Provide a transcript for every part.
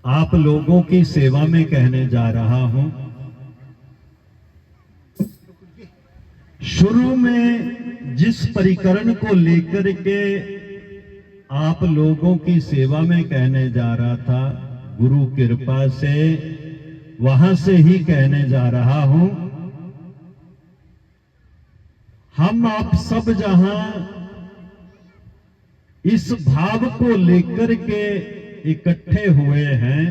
आप लोगों की सेवा में कहने जा रहा हूं। शुरू में जिस परिकरण को लेकर के आप लोगों की सेवा में कहने जा रहा था, गुरु कृपा से वहां से ही कहने जा रहा हूं। हम आप सब जहां इस भाव को लेकर के इकट्ठे हुए हैं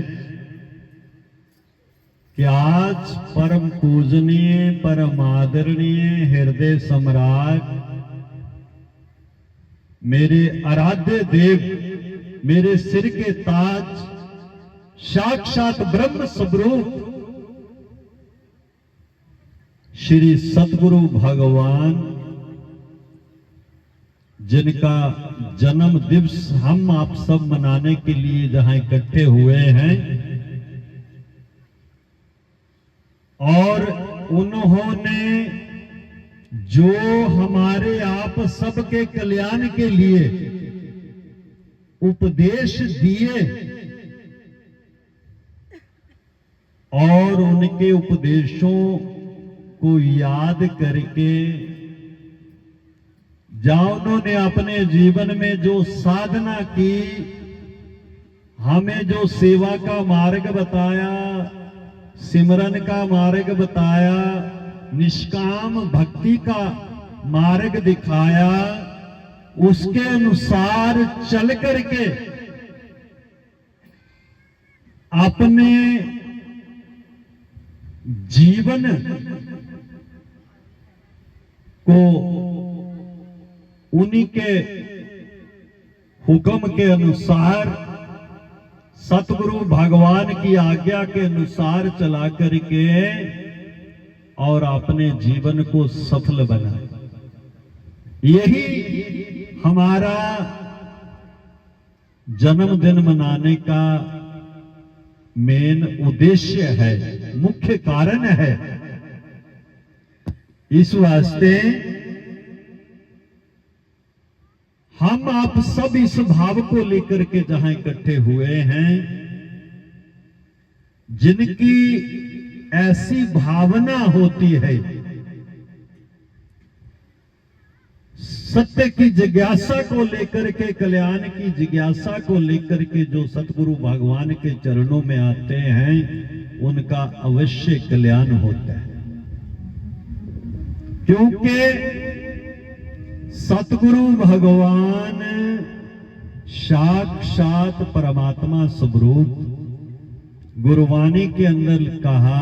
कि आज परम पूजनीय, परम आदरणीय, हृदय सम्राट, मेरे आराध्य देव, मेरे सिर के ताज, साक्षात ब्रह्म स्वरूप श्री सतगुरु भगवान, जिनका जन्म दिवस हम आप सब मनाने के लिए जहां इकट्ठे हुए हैं, और उन्होंने जो हमारे आप सबके कल्याण के लिए उपदेश दिए और उनके उपदेशों को याद करके जहां उन्होंने अपने जीवन में जो साधना की, हमें जो सेवा का मार्ग बताया, सिमरन का मार्ग बताया, निष्काम भक्ति का मार्ग दिखाया, उसके अनुसार चल करके अपने जीवन को उन्हीं के हुक्म के अनुसार, सतगुरु भगवान की आज्ञा के अनुसार चला करके और अपने जीवन को सफल बना। यही हमारा जन्मदिन मनाने का मेन उद्देश्य है, मुख्य कारण है। इस वास्ते हम आप सब इस भाव को लेकर के जहां इकट्ठे हुए हैं, जिनकी ऐसी भावना होती है, सत्य की जिज्ञासा को लेकर के, कल्याण की जिज्ञासा को लेकर के जो सतगुरु भगवान के चरणों में आते हैं, उनका अवश्य कल्याण होता है। क्योंकि सतगुरु भगवान साक्षात परमात्मा स्वरूप, गुरुवाणी के अंदर कहा,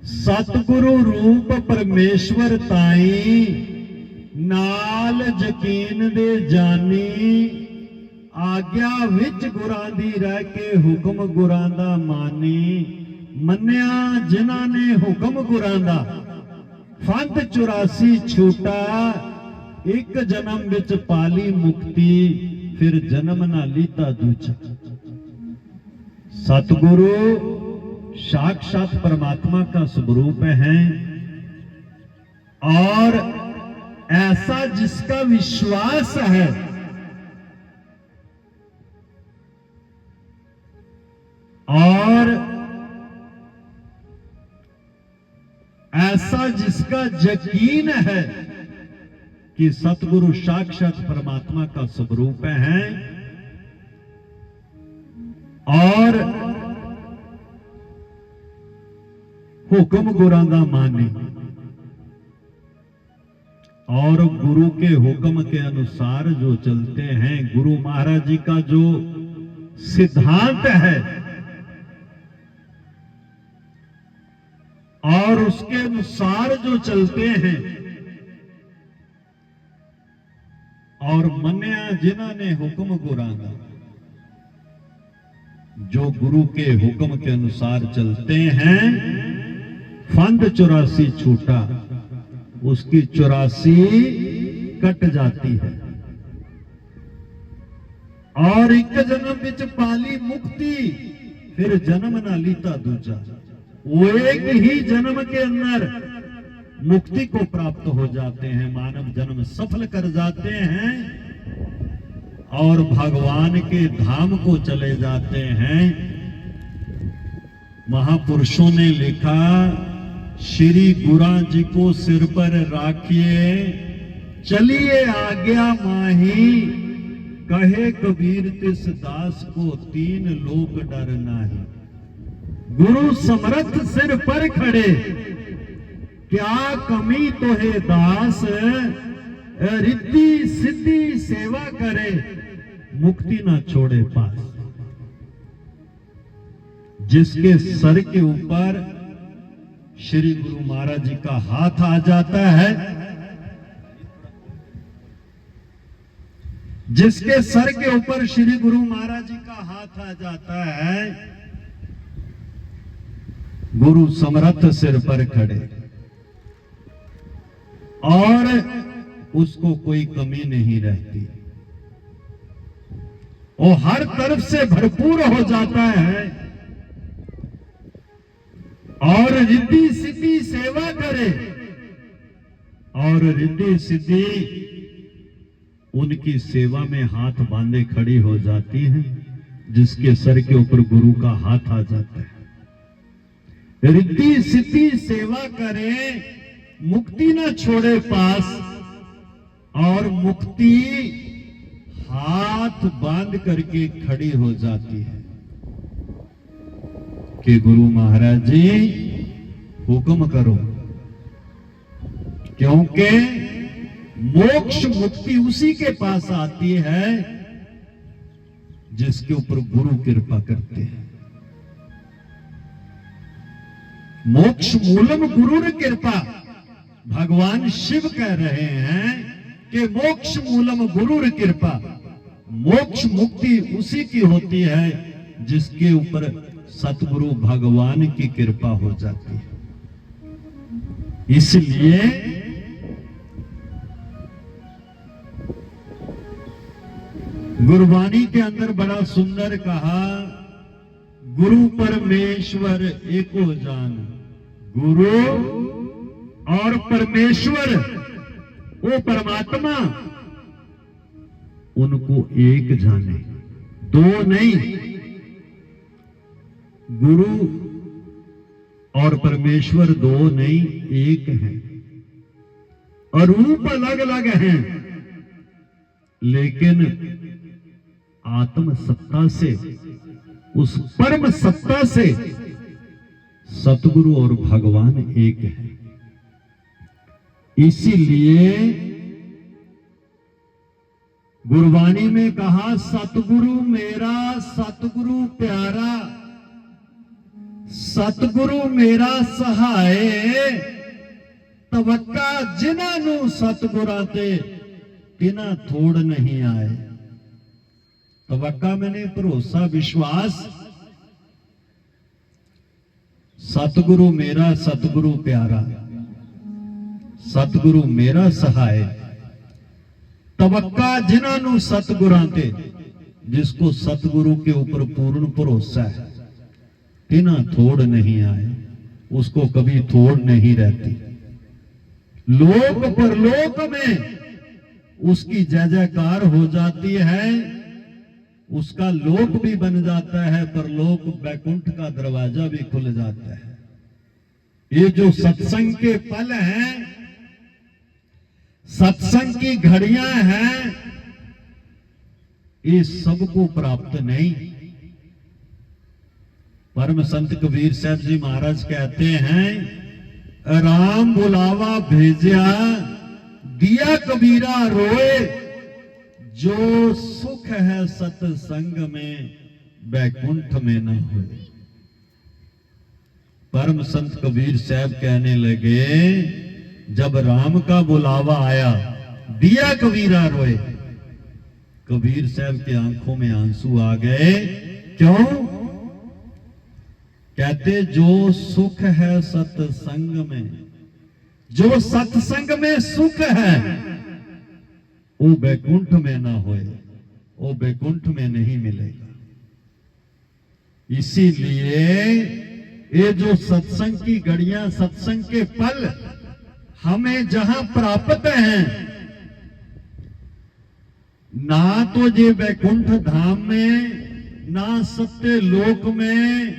सतगुरु रूप परमेश्वर ताई, नाल यकीन दे जानी, आज्ञा विच गुरां दी रह के हुक्म गुरां दा मानी, मन्या जिन्हां ने हुक्म गुरां दा, फंत 84 छूटा, एक जन्म विच पाली मुक्ति, फिर जन्म ना लीता दूजा। सतगुरु साक्षात परमात्मा का स्वरूप है, और ऐसा जिसका विश्वास है, और ऐसा जिसका यकीन है कि सतगुरु साक्षात परमात्मा का स्वरूप है, और हुक्म गुरां दा माने, और गुरु के हुक्म के अनुसार जो चलते हैं, गुरु महाराज जी का जो सिद्धांत है और उसके अनुसार जो चलते हैं, और मन्या जिन्हां ने हुक्म गुरां दा, जो गुरु के हुक्म के अनुसार चलते हैं, फंद 84 छूटा, उसकी 84 कट जाती है, और एक जन्म विच पाली मुक्ति, फिर जन्म ना लीता दूजा। वो एक ही जन्म के अंदर मुक्ति को प्राप्त हो जाते हैं, मानव जन्म सफल कर जाते हैं, और भगवान के धाम को चले जाते हैं। महापुरुषों ने लिखा, श्री गुरा जी को सिर पर राखिए, चलिए आज्ञा माही, कहे कबीर तिस दास को तीन लोक डर नाही। गुरु समर्थ सिर पर खड़े, क्या कमी तो है दास, रिद्धि सिद्धि सेवा करे, मुक्ति ना छोड़े पास। जिसके सर के ऊपर श्री गुरु महाराज जी का हाथ आ जाता है, जिसके सर के ऊपर श्री गुरु महाराज जी का हाथ आ जाता है, गुरु समर्थ सिर पर खड़े, और उसको कोई कमी नहीं रहती, वो हर तरफ से भरपूर हो जाता है, और रिद्धि सिद्धि सेवा करे, और रिद्धि सिद्धि उनकी सेवा में हाथ बांधे खड़ी हो जाती है, जिसके सर के ऊपर गुरु का हाथ आ जाता है। रिद्धि सिद्धि सेवा करे, मुक्ति न छोड़े पास, और मुक्ति हाथ बांध करके खड़ी हो जाती है कि गुरु महाराज जी हुक्म करो, क्योंकि मोक्ष मुक्ति उसी के पास आती है जिसके ऊपर गुरु कृपा करते हैं। मोक्ष मूलम गुरुर कृपा, भगवान शिव कह रहे हैं कि मोक्ष मूलम गुरुर कृपा, मोक्ष मुक्ति उसी की होती है जिसके ऊपर सतगुरु भगवान की कृपा हो जाती है। इसलिए गुरबानी के अंदर बड़ा सुंदर कहा, गुरु परमेश्वर एको जान। गुरु और परमेश्वर, वो परमात्मा, उनको एक जाने, दो नहीं। गुरु और परमेश्वर दो नहीं, एक है, और रूप अलग अलग हैं, लेकिन आत्म सत्ता से, उस परम सत्ता से सतगुरु और भगवान एक है। इसीलिए गुरबानी में कहा, सतगुरु मेरा सतगुरु प्यारा, सतगुरु मेरा सहाय, तवक्का जिन्हां नूं सतगुरां ते तिन्हां थोड़ नहीं आए। तवक्का मैंने भरोसा विश्वास, सतगुरु मेरा सतगुरु प्यारा, सतगुरु मेरा सहाय, तवक्का जिन्हां नूं सतगुरां ते, जिसको सतगुरु के ऊपर पूर्ण भरोसा है, तिन्हां थोड़ नहीं आए, उसको कभी थोड़ नहीं रहती। लोक परलोक में उसकी जय जयकार हो जाती है, उसका लोक भी बन जाता है, परलोक बैकुंठ का दरवाजा भी खुल जाता है। ये जो सत्संग के पल हैं, सत्संग की घड़ियां हैं, ये सबको प्राप्त नहीं। परम संत कबीर साहब जी महाराज कहते हैं, राम बुलावा भेजा दिया कबीरा रोए, जो सुख है सत्संग में बैकुंठ में न होए। परम संत कबीर साहब कहने लगे, जब राम का बुलावा आया, दिया कबीरा रोए, कबीर साहब की आंखों में आंसू आ गए। क्यों? कहते, जो सुख है सत्संग में, जो सत्संग में सुख है, वो बैकुंठ में ना होए, वो बैकुंठ में नहीं मिलेगा। इसीलिए ये जो सत्संग की घड़ियां, सत्संग के पल हमें जहां प्राप्त हैं, ना तो ये वैकुंठ धाम में, ना सत्य लोक में,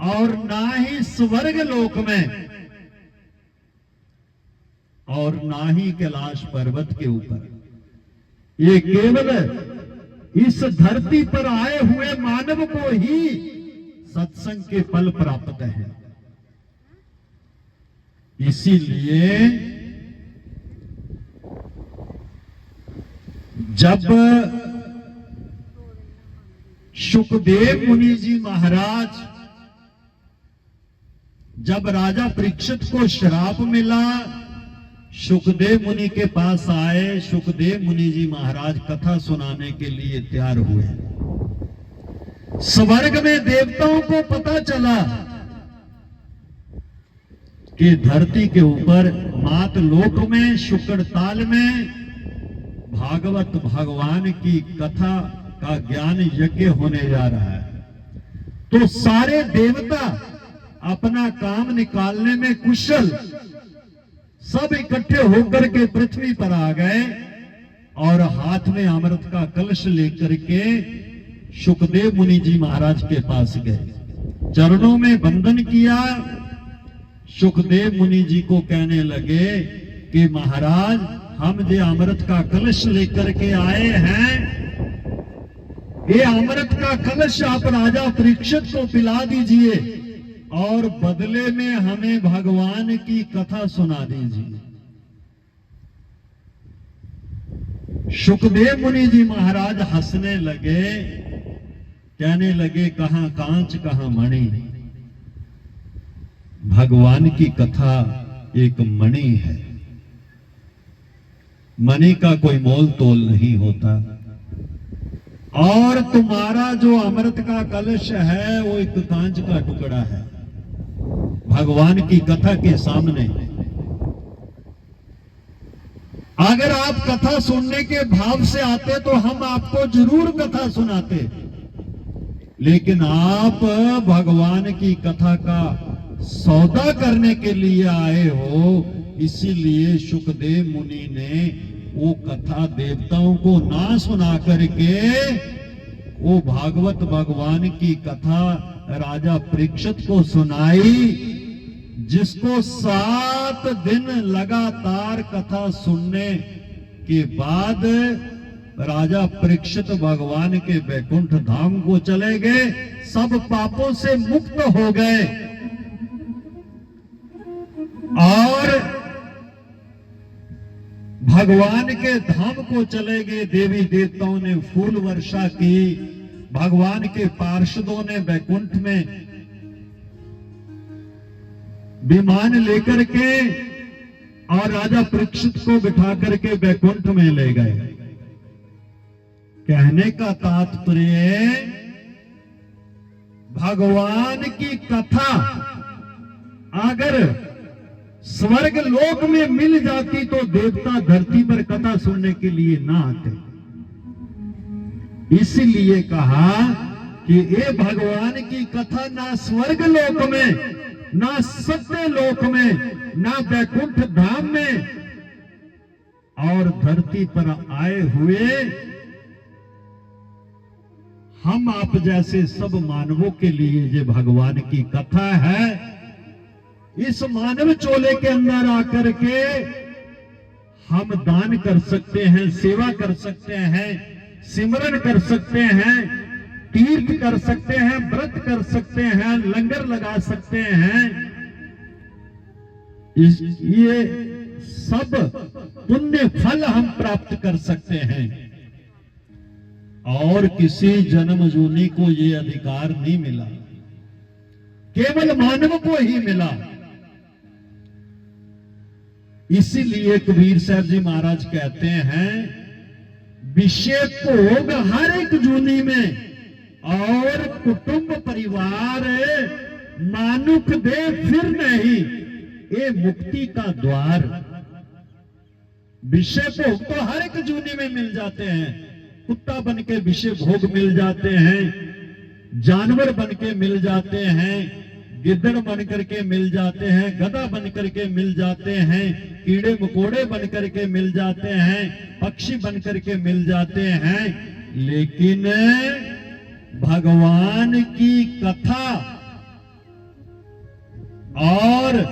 और ना ही स्वर्ग लोक में, और ना ही कैलाश पर्वत के ऊपर। ये केवल इस धरती पर आए हुए मानव को ही सत्संग के फल प्राप्त है। इसीलिए जब सुखदेव मुनि जी महाराज, जब राजा परीक्षित को श्राप मिला, सुखदेव मुनि के पास आए। सुखदेव मुनि जी महाराज कथा सुनाने के लिए तैयार हुए। स्वर्ग में देवताओं को पता चला कि धरती के ऊपर मात लोक में शुक्रताल में भागवत भगवान की कथा का ज्ञान यज्ञ होने जा रहा है। तो सारे देवता अपना काम निकालने में कुशल, सब इकट्ठे होकर के पृथ्वी पर आ गए और हाथ में अमृत का कलश लेकर के सुखदेव मुनि जी महाराज के पास गए, चरणों में वंदन किया। सुखदेव मुनि जी को कहने लगे कि महाराज, हम जो अमृत का कलश लेकर के आए हैं, ये अमृत का कलश आप राजा परीक्षित को पिला दीजिए और बदले में हमें भगवान की कथा सुना दीजिए। सुखदेव मुनि जी महाराज हंसने लगे, कहने लगे, कहां कांच कहां मणि। भगवान की कथा एक मणि है, मणि का कोई मोल तोल नहीं होता। और तुम्हारा जो अमृत का कलश है वो एक कांच का टुकड़ा है भगवान की कथा के सामने। अगर आप कथा सुनने के भाव से आते तो हम आपको जरूर कथा सुनाते, लेकिन आप भगवान की कथा का सौदा करने के लिए आए हो, इसीलिए सुखदेव मुनि ने वो कथा देवताओं को ना सुना करके वो भागवत भगवान की कथा राजा परीक्षित को सुनाई, जिसको 7 दिन लगातार कथा सुनने के बाद राजा परीक्षित भगवान के वैकुंठ धाम को चले गए, सब पापों से मुक्त हो गए और भगवान के धाम को चले गए। देवी देवताओं ने फूल वर्षा की, भगवान के पार्षदों ने वैकुंठ में विमान लेकर के और राजा परीक्षित को बिठा करके वैकुंठ में ले गए। कहने का तात्पर्य, भगवान की कथा अगर स्वर्ग लोक में मिल जाती तो देवता धरती पर कथा सुनने के लिए ना आते। इसीलिए कहा कि ये भगवान की कथा ना स्वर्ग लोक में, ना सत्य लोक में, ना वैकुंठ धाम में, और धरती पर आए हुए हम आप जैसे सब मानवों के लिए ये भगवान की कथा है। इस मानव चोले के अंदर आकर के हम दान कर सकते हैं, सेवा कर सकते हैं, सिमरन कर सकते हैं, तीर्थ कर सकते हैं, व्रत कर सकते हैं, लंगर लगा सकते हैं। ये सब पुण्य फल हम प्राप्त कर सकते हैं और किसी जन्म जूनी को ये अधिकार नहीं मिला, केवल मानव को ही मिला। इसीलिए कबीर साहब जी महाराज कहते हैं, विषय भोग हर एक जूनी में और कुटुंब परिवार मानुख दे फिर नहीं, ये मुक्ति का द्वार। विषय भोग तो हर एक जूनी में मिल जाते हैं, कुत्ता बन के विषय भोग मिल जाते हैं, जानवर बन के मिल जाते हैं, गिद्दड़ बन करके मिल जाते हैं, गधा बन करके मिल जाते हैं, कीड़े मकोड़े बन करके मिल जाते हैं, पक्षी बन करके मिल जाते हैं, लेकिन भगवान की कथा और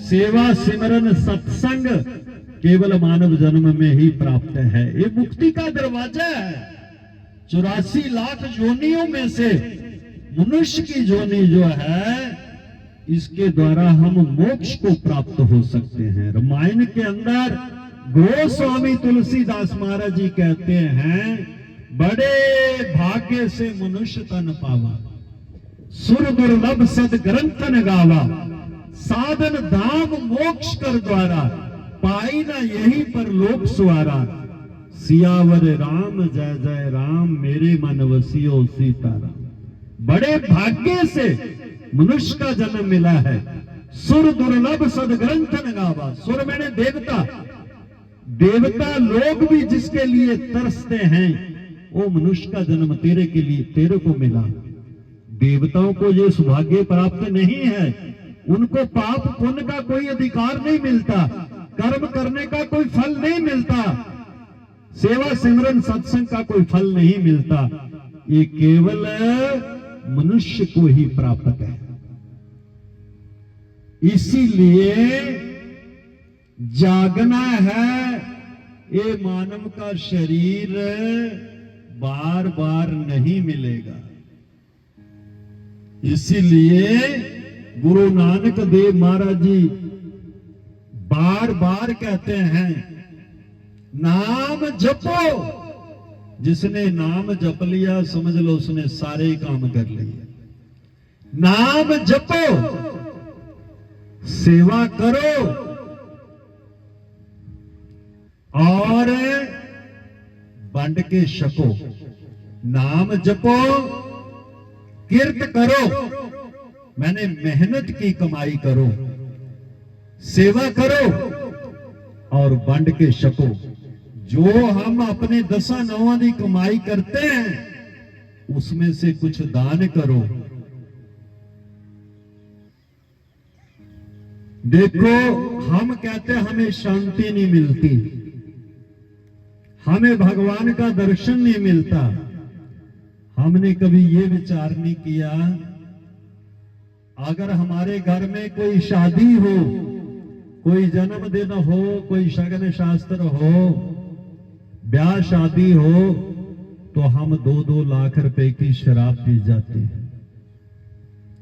सेवा सिमरन सत्संग केवल मानव जन्म में ही प्राप्त है। ये मुक्ति का दरवाजा है। 84 लाख योनियों में से मनुष्य की योनि जो है, इसके द्वारा हम मोक्ष को प्राप्त हो सकते हैं। रामायण के अंदर गोस्वामी तुलसीदास महाराज जी कहते हैं, बड़े भाग्य से मनुष्य तन पावा, सुर दुर्लभ सद ग्रंथन गावा, साधन धाम मोक्ष कर द्वारा, पाई ना यही पर लोक स्वारा, सियावर राम जय जय राम, मेरे मन वसियो सीताराम। बड़े भाग्य से मनुष्य का जन्म मिला है। सुर दुर्लभ सदग्रंथन गावा, सुर मैंने देवता, देवता लोग भी जिसके लिए तरसते हैं, वो मनुष्य का जन्म तेरे के लिए, तेरे को मिला। देवताओं को ये सौभाग्य प्राप्त नहीं है, उनको पाप पुण्य का कोई अधिकार नहीं मिलता, कर्म करने का कोई फल नहीं मिलता, सेवा सिमरन सत्संग का कोई फल नहीं मिलता। ये केवल मनुष्य को ही प्राप्त है। इसीलिए जागना है। ये मानव का शरीर बार बार नहीं मिलेगा। इसीलिए गुरु नानक देव महाराज जी बार बार कहते हैं, नाम जपो। जिसने नाम जप लिया समझ लो उसने सारे काम कर लिए। नाम जपो, सेवा करो और बंट के छको। नाम जपो, कीर्त करो, मैंने मेहनत की कमाई करो, सेवा करो और बंट के छको। जो हम अपने 10 नौवां की कमाई करते हैं उसमें से कुछ दान करो। देखो, हम कहते हैं हमें शांति नहीं मिलती, हमें भगवान का दर्शन नहीं मिलता। हमने कभी ये विचार नहीं किया, अगर हमारे घर में कोई शादी हो, कोई जन्मदिन हो, कोई शगन शास्त्र हो, ब्याह शादी हो, तो हम 2-2 लाख रुपए की शराब पी जाते हैं।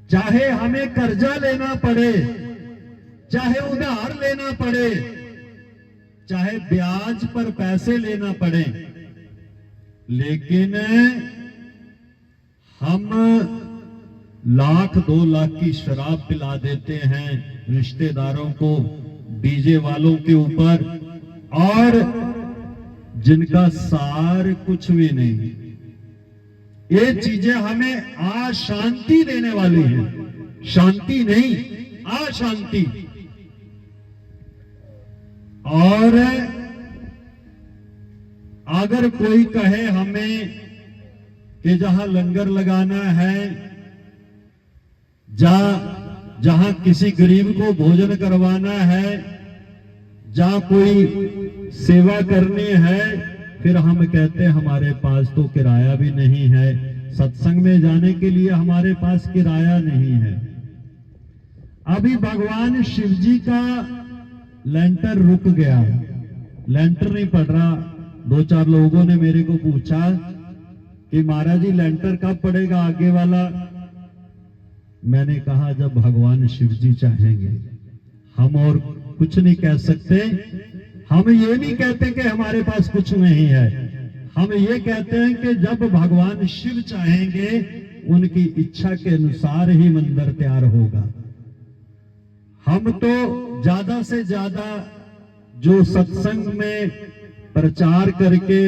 चाहे हमें कर्जा लेना पड़े, चाहे उधार लेना पड़े, चाहे ब्याज पर पैसे लेना पड़े, लेकिन हम 1-2 लाख की शराब पिला देते हैं रिश्तेदारों को, डीजे वालों के ऊपर, और जिनका सार कुछ भी नहीं। ये चीजें हमें अशांति देने वाली हैं, शांति नहीं, अशांति। और अगर कोई कहे हमें कि जहां लंगर लगाना है, जहां किसी गरीब को भोजन करवाना है, जहां कोई सेवा करनी है, फिर हम कहते हैं हमारे पास तो किराया भी नहीं है, सत्संग में जाने के लिए हमारे पास किराया नहीं है। अभी भगवान शिव जी का लेंटर रुक गया, लेंटर नहीं पड़ रहा। 2-4 लोगों ने मेरे को पूछा कि महाराज जी लेंटर कब पड़ेगा आगे वाला। मैंने कहा जब भगवान शिव जी चाहेंगे। हम और कुछ नहीं कह सकते। हम ये नहीं कहते कि हमारे पास कुछ नहीं है, हम ये कहते हैं कि जब भगवान शिव चाहेंगे उनकी इच्छा के अनुसार ही मंदिर तैयार होगा। हम तो ज्यादा से ज्यादा जो सत्संग में प्रचार करके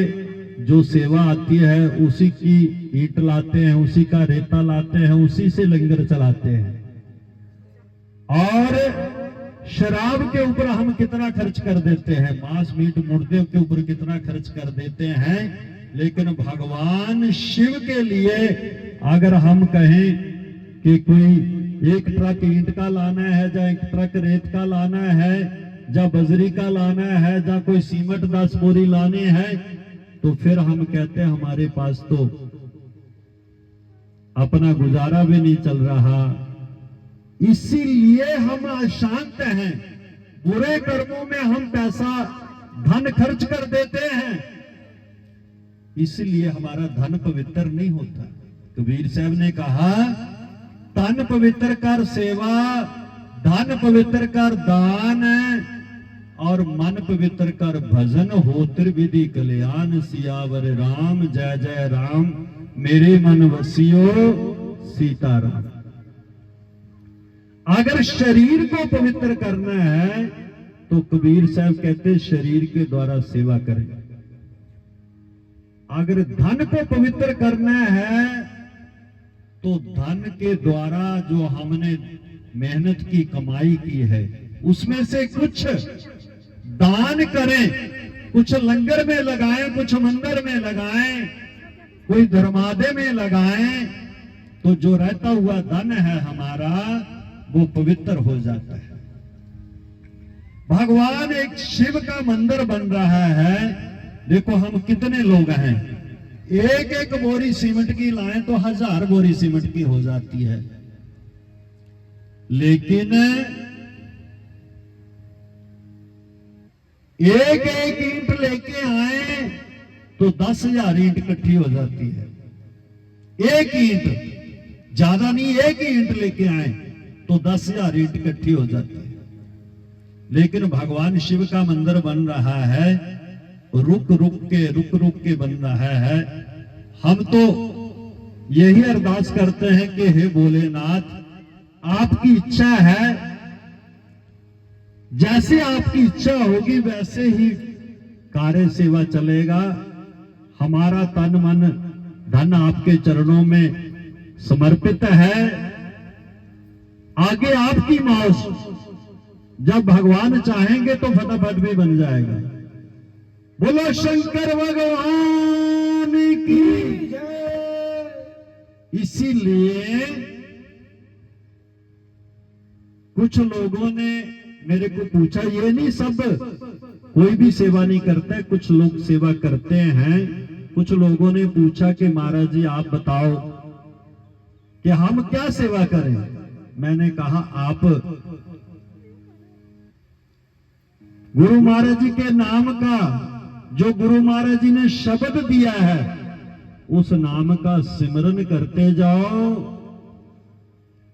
जो सेवा आती है उसी की ईंट लाते हैं, उसी का रेता लाते हैं, उसी से लंगर चलाते हैं। और शराब के ऊपर हम कितना खर्च कर देते हैं, मांस मीट मुर्दे के ऊपर कितना खर्च कर देते हैं। लेकिन भगवान शिव के लिए अगर हम कहें कि कोई एक ट्रक ईंट का लाना है, या एक ट्रक रेत का लाना है, या बजरी का लाना है, या कोई सीमेंट 10 बोरी लाने हैं, तो फिर हम कहते हैं हमारे पास तो अपना गुजारा भी नहीं चल रहा। इसीलिए हम अशांत हैं। बुरे कर्मों में हम पैसा धन खर्च कर देते हैं, इसलिए हमारा धन पवित्र नहीं होता। कबीर साहब ने कहा, तन पवित्र कर सेवा, धन पवित्र कर दान, और मन पवित्र कर भजन, हो त्रिविधि कल्याण। सियावर राम जय जय राम, मेरे मन वसियो सीताराम। अगर शरीर को पवित्र करना है तो कबीर साहब कहते शरीर के द्वारा सेवा करें। अगर धन को पवित्र करना है तो धन के द्वारा जो हमने मेहनत की कमाई की है उसमें से कुछ दान करें, कुछ लंगर में लगाएं, कुछ मंदिर में लगाएं, कोई धर्मादय में लगाएं, तो जो रहता हुआ धन है हमारा वो पवित्र हो जाता है। भगवान एक शिव का मंदिर बन रहा है। देखो हम कितने लोग हैं, एक एक बोरी सीमेंट की लाएं तो 1000 बोरी सीमेंट की हो जाती है, लेकिन एक एक ईंट लेके आए तो 10,000 ईंट इकट्ठी हो जाती है। एक ईंट, ज्यादा नहीं, एक ही ईंट लेके आए तो 10,000 ईंट इकट्ठी हो जाती है। लेकिन भगवान शिव का मंदिर बन रहा है, रुक रुक के बन रहा है। हम तो यही अरदास करते हैं कि हे भोलेनाथ, आपकी इच्छा है, जैसे आपकी इच्छा होगी वैसे ही कार्य सेवा चलेगा। हमारा तन मन धन आपके चरणों में समर्पित है। आगे आपकी मौज, जब भगवान चाहेंगे तो फटाफट भी बन जाएगा। बोलो शंकर भगवान की जय। इसीलिए कुछ लोगों ने मेरे को पूछा, ये नहीं सब कोई भी सेवा नहीं करता है, कुछ लोग सेवा करते हैं। कुछ लोगों ने पूछा कि महाराज जी आप बताओ कि हम क्या सेवा करें। मैंने कहा आप गुरु महाराज जी के नाम का, जो गुरु महाराज जी ने शब्द दिया है, उस नाम का सिमरन करते जाओ,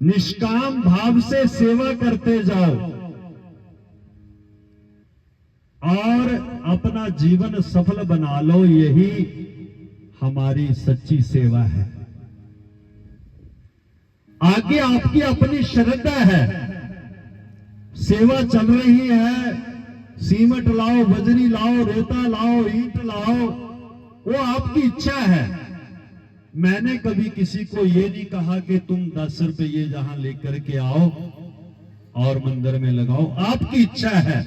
निष्काम भाव से सेवा करते जाओ और अपना जीवन सफल बना लो। यही हमारी सच्ची सेवा है। आगे आपकी अपनी श्रद्धा है। सेवा चल रही है, सीमेंट लाओ, बजरी लाओ, रेता लाओ, ईंट लाओ, वो आपकी इच्छा है। मैंने कभी किसी को ये नहीं कहा कि तुम 10 रुपये जहां लेकर के आओ और मंदिर में लगाओ। आपकी इच्छा है।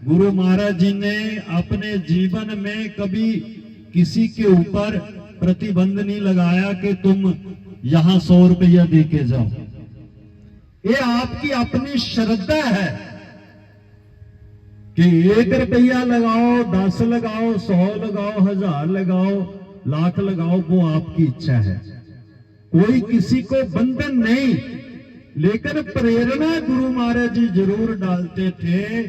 गुरु महाराज जी ने अपने जीवन में कभी किसी के ऊपर प्रतिबंध नहीं लगाया कि तुम यहां 100 रुपया दे के जाओ। ये आपकी अपनी श्रद्धा है कि 1 रुपया लगाओ, 10 लगाओ, 100 लगाओ, 1000 लगाओ, लाख लगाओ, वो आपकी इच्छा है। कोई किसी को बंधन नहीं, लेकिन प्रेरणा गुरु महाराज जी जरूर डालते थे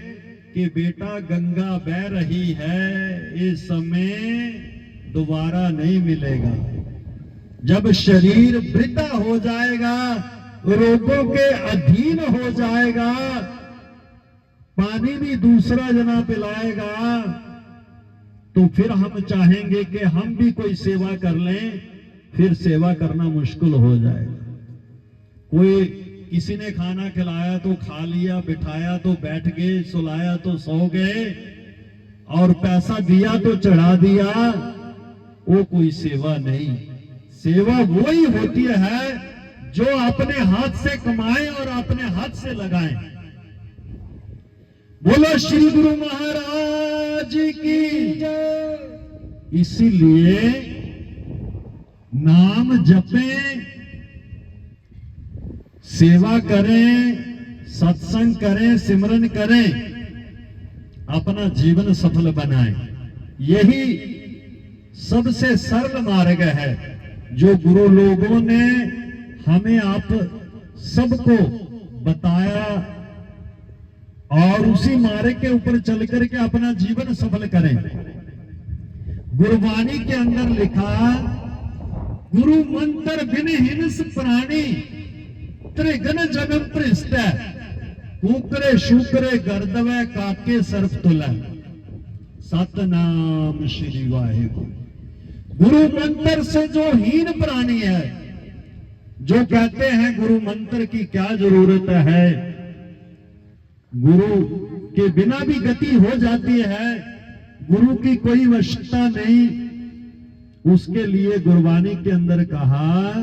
कि बेटा गंगा बह रही है, ये समय दोबारा नहीं मिलेगा। जब शरीर वृद्धा हो जाएगा, रोगों के अधीन हो जाएगा, पानी भी दूसरा जना पिलाएगा, तो फिर हम चाहेंगे कि हम भी कोई सेवा कर लें, फिर सेवा करना मुश्किल हो जाएगा। कोई किसी ने खाना खिलाया तो खा लिया, बिठाया तो बैठ गए, सुलाया तो सो गए, और पैसा दिया तो चढ़ा दिया, वो कोई सेवा नहीं। सेवा वही होती है जो अपने हाथ से कमाए और अपने हाथ से लगाए। बोलो श्री गुरु महाराज की जय। इसीलिए नाम जपें, सेवा करें, सत्संग करें, सिमरन करें, अपना जीवन सफल बनाएं। यही सबसे सरल मार्ग है जो गुरु लोगों ने हमें आप सबको बताया, और उसी मार्ग के ऊपर चल करके अपना जीवन सफल करें। गुरबाणी के अंदर लिखा, गुरु मंत्र बिन हिंस प्राणी, त्रिगन जन्म पृष्ठ, कूकरे शूकरे गर्दवे काके सर्प तुला। सतनाम श्री वाहेगुरु। गुरु मंत्र से जो हीन प्राणी है, जो कहते हैं गुरु मंत्र की क्या जरूरत है, गुरु के बिना भी गति हो जाती है, गुरु की कोई आवश्यकता नहीं, उसके लिए गुरबाणी के अंदर कहा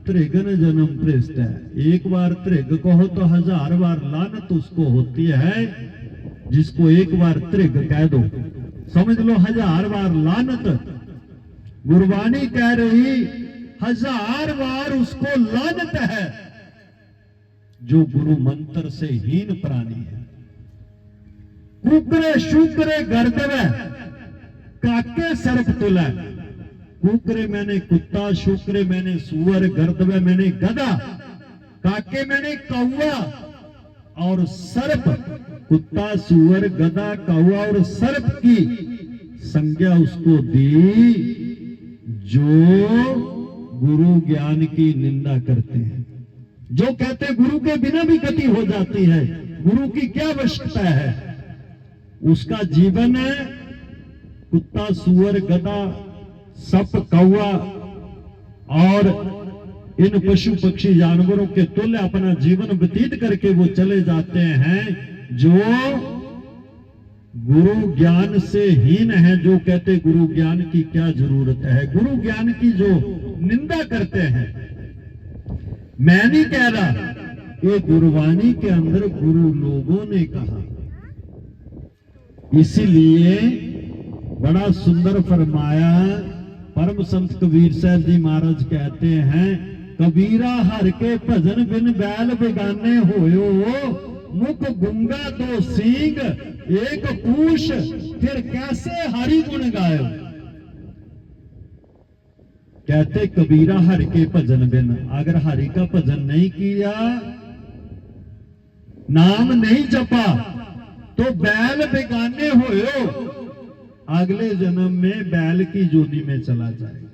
त्रिगन जन्म पृष्ठ है। एक बार त्रिग कहो तो 1000 बार लानत उसको होती है। जिसको एक बार त्रिग कह दो, समझ लो 1000 बार लानत। गुरबाणी कह रही 1000 बार उसको लानत है जो गुरु मंत्र से हीन प्राणी है। कुकरे शूकरे गर्दवे काके सर्प तुला। कुकरे मैंने कुत्ता, शुक्रे मैंने सुअर, गर्दवे मैंने गधा, काके मैंने कौवा, और सर्प, कुत्ता, सुअर, गधा, कौवा और सर्प की संज्ञा उसको दी जो गुरु ज्ञान की निंदा करते हैं, जो कहते गुरु के बिना भी गति हो जाती है, गुरु की क्या आवश्यकता है। उसका जीवन है कुत्ता, सुअर, गधा, सप, कौवा और इन पशु पक्षी जानवरों के तुल्य अपना जीवन व्यतीत करके वो चले जाते हैं जो गुरु ज्ञान से हीन है, जो कहते गुरु ज्ञान की क्या जरूरत है, गुरु ज्ञान की जो निंदा करते हैं। मैं नहीं कह रहा, ये गुरबाणी के अंदर गुरु लोगों ने कहा। इसीलिए बड़ा सुंदर फरमाया, परम संत कबीर साहब जी महाराज कहते हैं, कबीरा हर के भजन बिन बैल बेगाने होयो, मुख गुंगा दो सींग एक पूछ, फिर कैसे हरि गुण गायो। कहते कबीरा हर के भजन बिन, अगर हरि का भजन नहीं किया, नाम नहीं जपा, तो बैल बेगाने होयो, अगले जन्म में बैल की जोनी में चला जाएगा।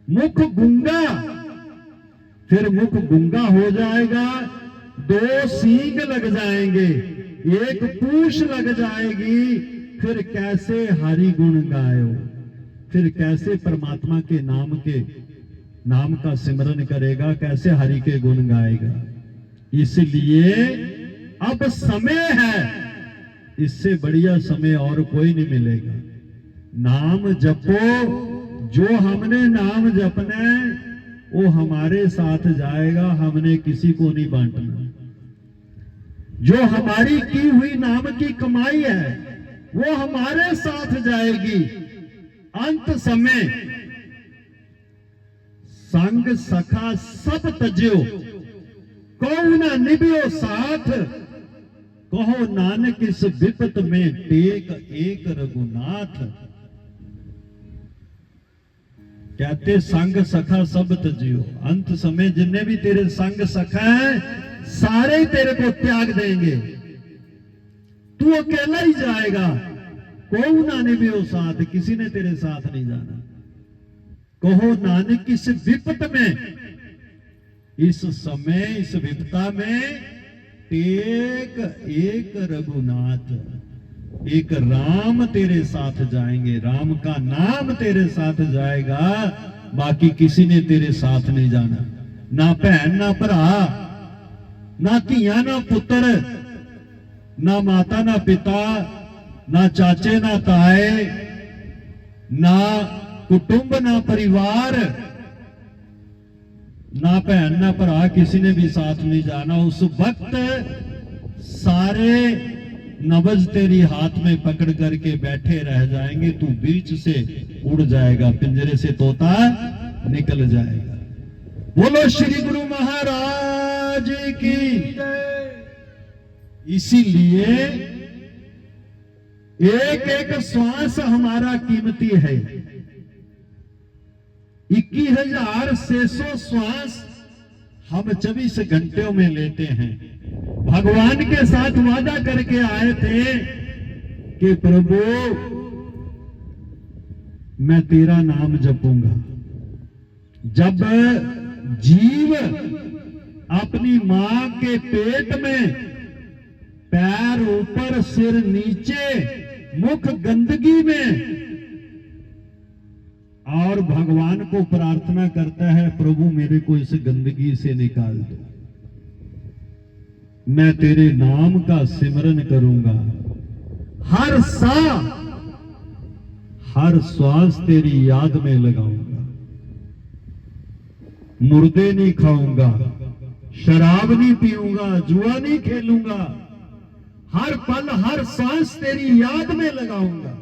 मुख गुंगा, फिर मुख गुंगा हो जाएगा, 2 सींग लग जाएंगे, 1 पूंछ लग जाएगी, फिर कैसे हरि गुण गायो, फिर कैसे परमात्मा के नाम का सिमरन करेगा, कैसे हरि के गुण गाएगा। इसलिए अब समय है, इससे बढ़िया समय और कोई नहीं मिलेगा। नाम जपो, जो हमने नाम जपना है वो हमारे साथ जाएगा, हमने किसी को नहीं बांटना। जो हमारी की हुई नाम की कमाई है वो हमारे साथ जाएगी। अंत समय संग सखा सब तज्यो, कौन ना निभियो साथ, कहो नानक इस विपत में टेक एक रघुनाथ। कहते संग सखा सब तजियो, अंत समय जितने भी तेरे संग सखा है सारे तेरे को त्याग देंगे, तू अकेला ही जाएगा। कौन ना निभियो साथ, किसी ने तेरे साथ नहीं जाना। कहो नानक इस विपत में, इस समय इस विपता में टेक एक रघुनाथ, एक राम तेरे साथ जाएंगे, राम का नाम तेरे साथ जाएगा, बाकी किसी ने तेरे साथ नहीं जाना। ना भैन ना भरा, ना धिया ना पुत्र, ना माता ना पिता, ना चाचे ना ताए, ना कुटुंब ना परिवार, ना भैन ना भरा, किसी ने भी साथ नहीं जाना। उस वक्त सारे नब्ज तेरी हाथ में पकड़ करके बैठे रह जाएंगे, तू बीच से उड़ जाएगा, पिंजरे से तोता निकल जाएगा। बोलो श्री गुरु महाराज की। इसीलिए एक एक श्वास हमारा कीमती है। 21,600 श्वास हम 24 घंटों में लेते हैं। भगवान के साथ वादा करके आए थे कि प्रभु मैं तेरा नाम जपूंगा। जब जीव अपनी मां के पेट में पैर ऊपर सिर नीचे मुख गंदगी में और भगवान को प्रार्थना करता है, प्रभु मेरे को इस गंदगी से निकाल दो, मैं तेरे नाम का सिमरन करूंगा, हर हर श्वास तेरी याद में लगाऊंगा, मुर्दे नहीं खाऊंगा, शराब नहीं पीऊंगा, जुआ नहीं खेलूंगा, हर पल हर सांस तेरी याद में लगाऊंगा।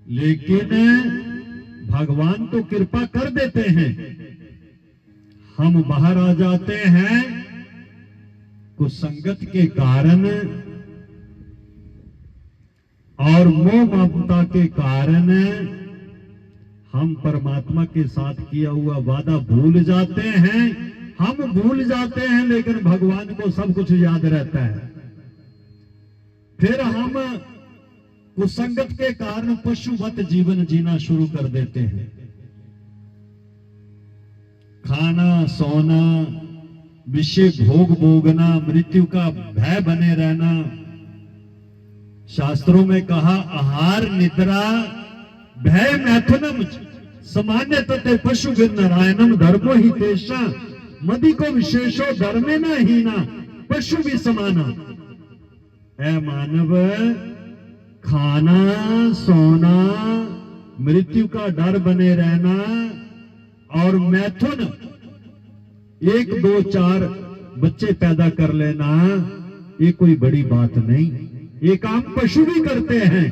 लेकिन भगवान तो कृपा कर देते हैं, हम बाहर आ जाते हैं कुछ संगत के कारण और मोह ममता के कारण हम परमात्मा के साथ किया हुआ वादा भूल जाते हैं। हम भूल जाते हैं लेकिन भगवान को सब कुछ याद रहता है। फिर हम कुसंगत के कारण पशुवत जीवन जीना शुरू कर देते हैं। खाना सोना, विषय भोग भोगना, मृत्यु का भय बने रहना। शास्त्रों में कहा आहार निद्रा भय मैथुनम सामान्य तथे पशु नारायणम धर्मो ही तेषा मदि को विशेषो धर्मे न हीना पशु भी समाना। ऐ मानव, खाना सोना, मृत्यु का डर बने रहना और मैथुन 1 2 4 बच्चे पैदा कर लेना, ये कोई बड़ी बात नहीं। ये काम पशु भी करते हैं,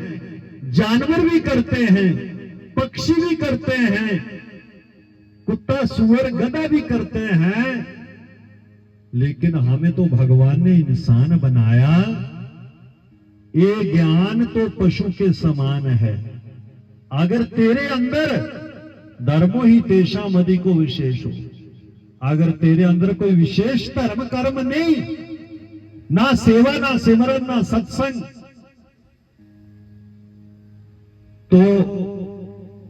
जानवर भी करते हैं, पक्षी भी करते हैं, कुत्ता सुअर गधा भी करते हैं। लेकिन हमें तो भगवान ने इंसान बनाया। ये ज्ञान तो पशु के समान है। अगर तेरे अंदर धर्मो ही तेषा मदि को विशेष हो, अगर तेरे अंदर कोई विशेष धर्म कर्म नहीं, ना सेवा ना सिमरन ना सत्संग, तो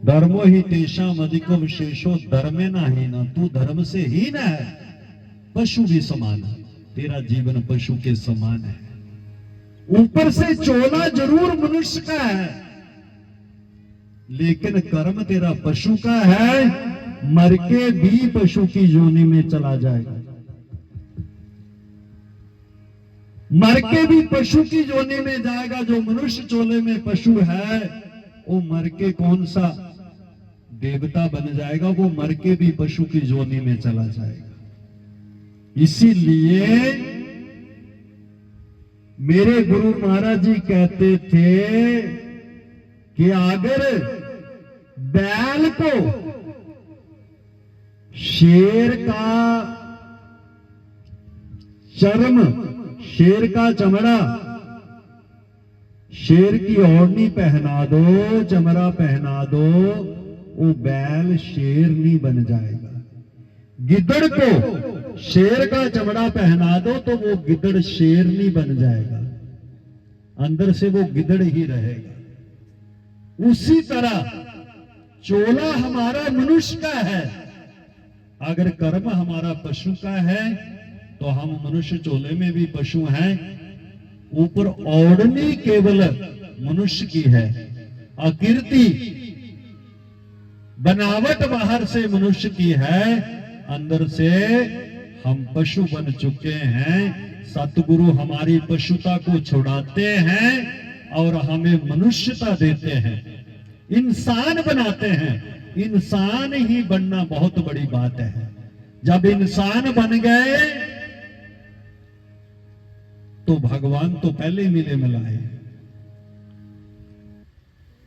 धर्मो ही तेषा मदि को विशेषो धर्मे ना ही ना, तू धर्म से हीन है, पशु भी समान है। तेरा जीवन पशु के समान है। ऊपर से चोला जरूर मनुष्य का है, लेकिन कर्म तेरा पशु का है। मर के भी पशु की योनि में चला जाएगा, मर के भी पशु की योनि में जाएगा। जो मनुष्य चोले में पशु है वो मर के कौन सा देवता बन जाएगा, वो मर के भी पशु की योनि में चला जाएगा। इसीलिए मेरे गुरु महाराज जी कहते थे कि अगर बैल को शेर का चर्म, शेर का चमड़ा, शेर की ओढ़नी पहना दो, चमड़ा पहना दो, वो बैल शेर नहीं बन जाएगा। गिद्दड़ को शेर का चमड़ा पहना दो तो वो गिद्दड़ शेर नहीं बन जाएगा, अंदर से वो गिद्दड़ ही रहेगा। उसी तरह चोला हमारा मनुष्य का है, अगर कर्म हमारा पशु का है तो हम मनुष्य चोले में भी पशु हैं। ऊपर ओढ़नी केवल मनुष्य की है, आकृति बनावट बाहर से मनुष्य की है, अंदर से हम पशु बन चुके हैं। सतगुरु हमारी पशुता को छुड़ाते हैं और हमें मनुष्यता देते हैं, इंसान बनाते हैं। इंसान ही बनना बहुत बड़ी बात है। जब इंसान बन गए तो भगवान तो पहले मिले मिलाए।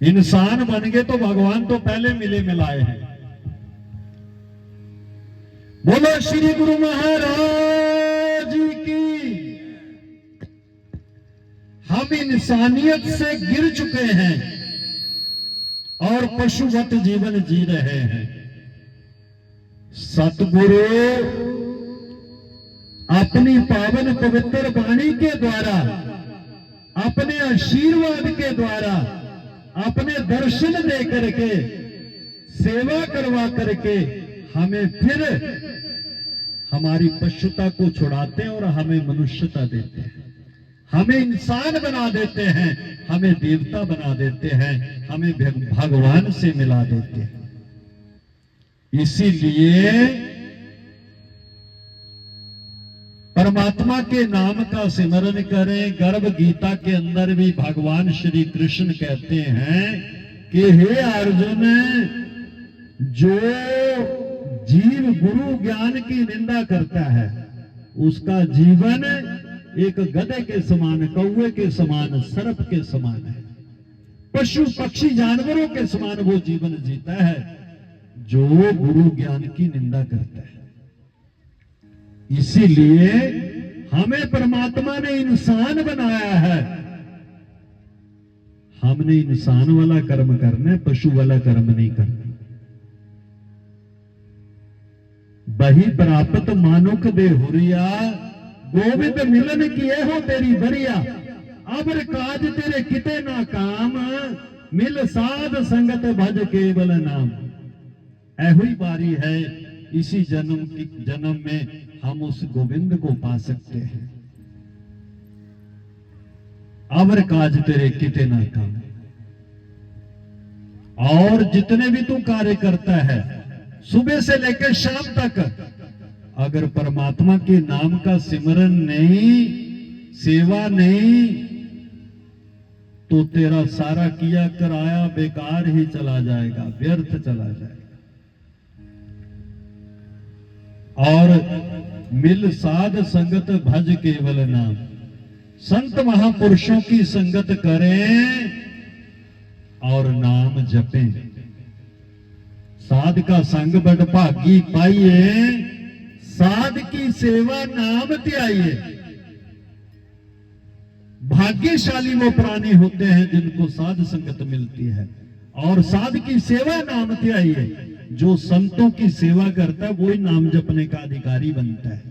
इंसान बन गए तो भगवान तो पहले मिले मिलाए हैं। बोलो श्री गुरु महाराज की। हम इंसानियत से गिर चुके हैं और पशुवत जीवन जी रहे हैं। सतगुरु अपनी पावन पवित्र वाणी के द्वारा, अपने आशीर्वाद के द्वारा, अपने दर्शन दे करके, सेवा करवा करके हमें फिर हमारी पशुता को छुड़ाते हैं और हमें मनुष्यता देते हैं, हमें इंसान बना देते हैं, हमें देवता बना देते हैं, हमें भगवान से मिला देते हैं। इसीलिए परमात्मा के नाम का सिमरन करें। गर्भ गीता के अंदर भी भगवान श्री कृष्ण कहते हैं कि हे अर्जुन, जो जीव गुरु ज्ञान की निंदा करता है उसका जीवन एक गधे के समान, कौवे के समान, सर्प के समान है। पशु पक्षी जानवरों के समान वो जीवन जीता है जो गुरु ज्ञान की निंदा करता है। इसीलिए हमें परमात्मा ने इंसान बनाया है। हमने इंसान वाला कर्म करना है, पशु वाला कर्म नहीं करना। बही प्राप्त मानुक दे हुरिया, गोविंद मिलन किए हो तेरी बरिया। अबर काज तेरे किते ना काम, मिल साध संगत भज केवल नाम। ऐहो ही बारी है, इसी जन्म में हम उस गोविंद को पा सकते हैं। अवर काज तेरे किते ना काम। और जितने भी तू कार्य करता है सुबह से लेकर शाम तक, अगर परमात्मा के नाम का सिमरन नहीं, सेवा नहीं, तो तेरा सारा किया कराया बेकार ही चला जाएगा, व्यर्थ चला जाएगा। और मिल साध संगत भज केवल नाम। संत महापुरुषों की संगत करें और नाम जपें। साध का संग बड़ भागी पाइए, साध की सेवा नाम त्याइए। भाग्यशाली वो प्राणी होते हैं जिनको साध संगत मिलती है। और साध की सेवा नाम त्याइए। जो संतों की सेवा करता है वही नाम जपने का अधिकारी बनता है।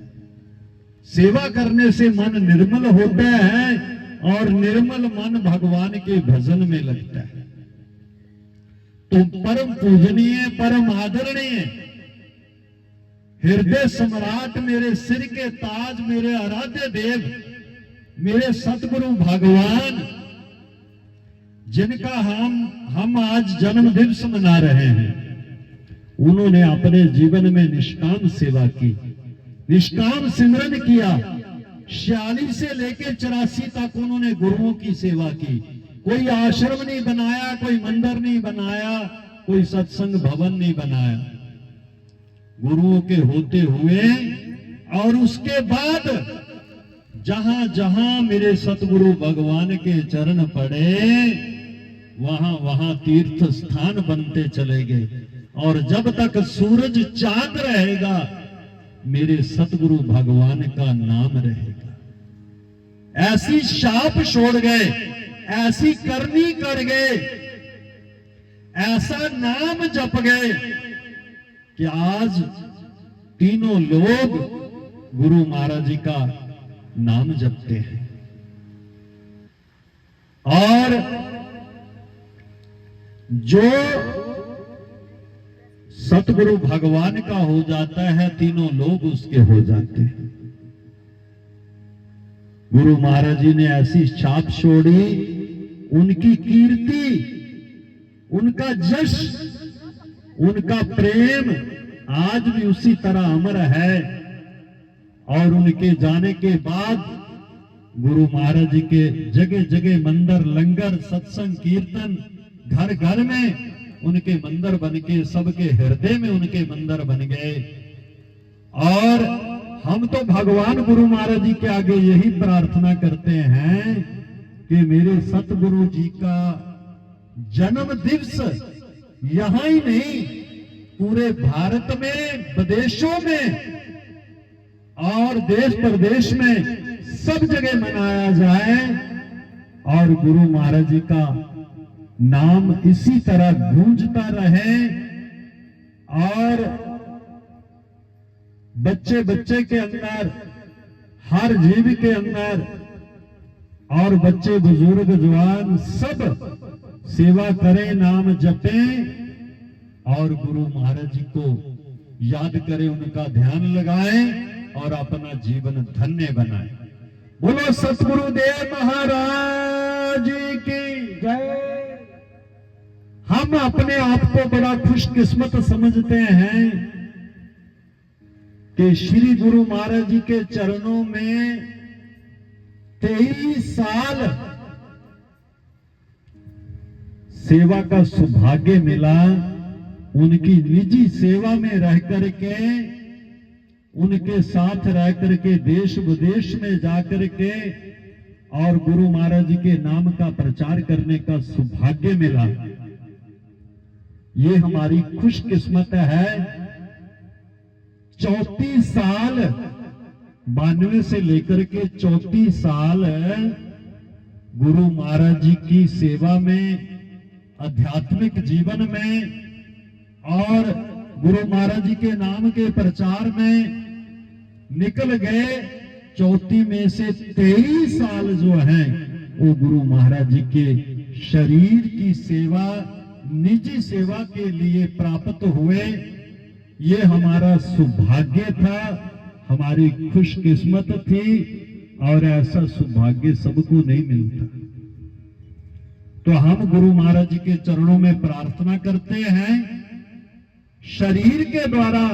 सेवा करने से मन निर्मल होता है और निर्मल मन भगवान के भजन में लगता है। तो परम पूजनीय, परम आदरणीय, हृदय सम्राट, मेरे सिर के ताज, मेरे आराध्य देव, मेरे सतगुरु भगवान, जिनका हम आज जन्म दिवस मना रहे हैं, उन्होंने अपने जीवन में निष्काम सेवा की, निष्काम सिमरन किया। 46 से लेकर 84 तक उन्होंने गुरुओं की सेवा की। कोई आश्रम नहीं बनाया, कोई मंदिर नहीं बनाया, कोई सत्संग भवन नहीं बनाया। गुरुओं के होते हुए और उसके बाद जहां जहां मेरे सतगुरु भगवान के चरण पड़े, वहां वहां तीर्थ स्थान बनते चले गए। और जब तक सूरज चांद रहेगा, मेरे सतगुरु भगवान का नाम रहेगा। ऐसी शाप छोड़ गए, ऐसी करनी कर गए, ऐसा नाम जप गए कि आज तीनों लोग गुरु महाराज जी का नाम जपते हैं। और जो सतगुरु भगवान का हो जाता है, तीनों लोग उसके हो जाते हैं। गुरु महाराज जी ने ऐसी छाप छोड़ी, उनकी कीर्ति, उनका जश, उनका प्रेम आज भी उसी तरह अमर है। और उनके जाने के बाद गुरु महाराज जी के जगह जगह मंदिर, लंगर, सत्संग, कीर्तन, घर घर में उनके मंदिर बन के, सबके हृदय में उनके मंदिर बन गए। और हम तो भगवान गुरु महाराज जी के आगे यही प्रार्थना करते हैं कि मेरे सतगुरु जी का जन्म दिवस यहां ही नहीं, पूरे भारत में, विदेशों में और देश प्रदेश में सब जगह मनाया जाए और गुरु महाराज जी का नाम इसी तरह गूंजता रहे और बच्चे बच्चे के अंदर, हर जीव के अंदर और बच्चे बुजुर्ग जवान सब सेवा करें, नाम जपें और गुरु महाराज जी को याद करें, उनका ध्यान लगाएं और अपना जीवन धन्य बनाएं। बोलो सतगुरुदेव महाराज की जय। हम अपने आप को बड़ा खुशकिस्मत समझते हैं कि श्री गुरु महाराज जी के चरणों में 23 साल सेवा का सौभाग्य मिला। उनकी निजी सेवा में रह करके, उनके साथ रह करके, देश विदेश में जाकर के और गुरु महाराज जी के नाम का प्रचार करने का सौभाग्य मिला। ये हमारी खुशकिस्मत है। 34 साल 92 से लेकर के 34 साल गुरु महाराज जी की सेवा में, आध्यात्मिक जीवन में और गुरु महाराज जी के नाम के प्रचार में निकल गए। 34 में से 23 साल जो हैं वो गुरु महाराज जी के शरीर की सेवा, निजी सेवा के लिए प्राप्त हुए। ये हमारा सौभाग्य था, हमारी खुशकिस्मत थी और ऐसा सौभाग्य सबको नहीं मिलता। तो हम गुरु महाराज जी के चरणों में प्रार्थना करते हैं, शरीर के द्वारा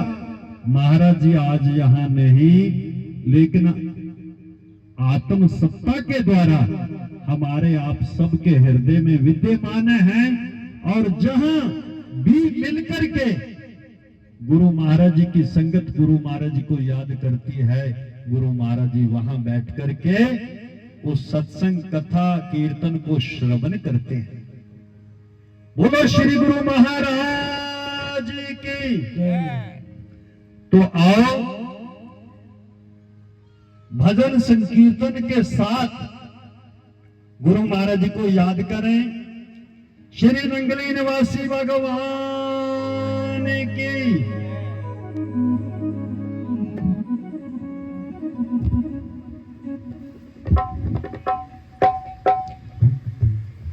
महाराज जी आज यहां नहीं, लेकिन आत्म सत्ता के द्वारा हमारे आप सबके हृदय में विद्यमान हैं और जहां भी मिलकर के गुरु महाराज जी की संगत गुरु महाराज जी को याद करती है, गुरु महाराज जी वहां बैठ करके उस सत्संग, कथा, कीर्तन को श्रवण करते हैं। बोलो श्री गुरु महाराज जी की। तो आओ भजन संकीर्तन के साथ गुरु महाराज जी को याद करें। श्री रंगली निवासी भगवान की।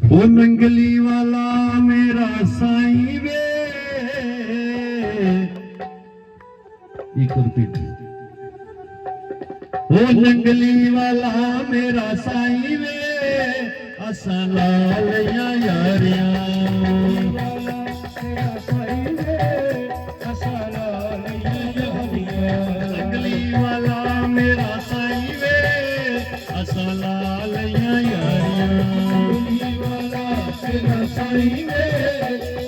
ओ नंगली वाला मेरा साईं वे, एक रिपीट। ओ नंगली वाला मेरा साईं वे, असा लाल यारिया, नंगली वाला मेरा साईं वे, असा लाल यारिया, साईं वे,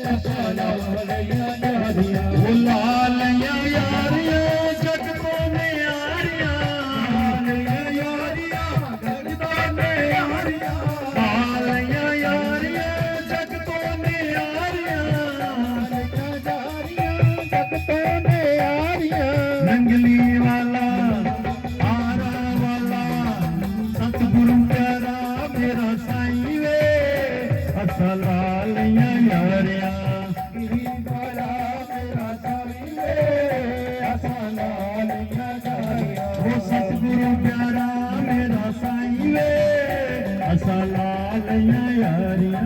असा लाल यारिया, ओ लाल यारिया जग को न्यारिया, यारिया जग को न्यारिया, लाल यारिया जग को न्यारिया, जग को न्यारिया, नंगली वाला आरा वाला सतगुरु प्यारा मेरा साईं वे, असा लाल यारिया, सतगुरु प्यारा मेरा साईं वे, असा लाल यारिया।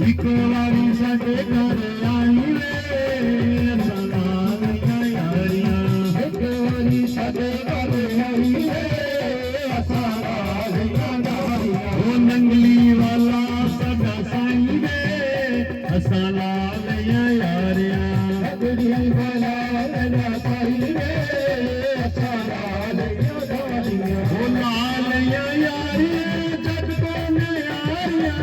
ਇੱਕ ਵਾਰੀ ਸਾਡੇ ਘਰ ਆਈ ਵੇ ਸਲਾਮ ਯਾਰੀਆਂ ਇੱਕ ਵਾਰੀ ਸਾਡੇ ਘਰ ਆਈ ਵੇ ਸਲਾਮ ਯਾਰੀਆਂ ਉਹ ਨੰਗਲੀ ਵਾਲਾ ਸਾਡਾ ਸਾਈਂ ਵੇ ਸਲਾਮ ਯਾਰੀਆਂ ਨੰਗਲੀ ਵਾਲਾ ਸਾਡਾ ਸਾਈਂ ਵੇ ਸਲਾਮ ਯਾਰੀਆਂ ਉਹ ਲਾਲ ਯਾਰੀਆਂ ਜਗ ਤੋਂ ਨਿਆਰੀਆਂ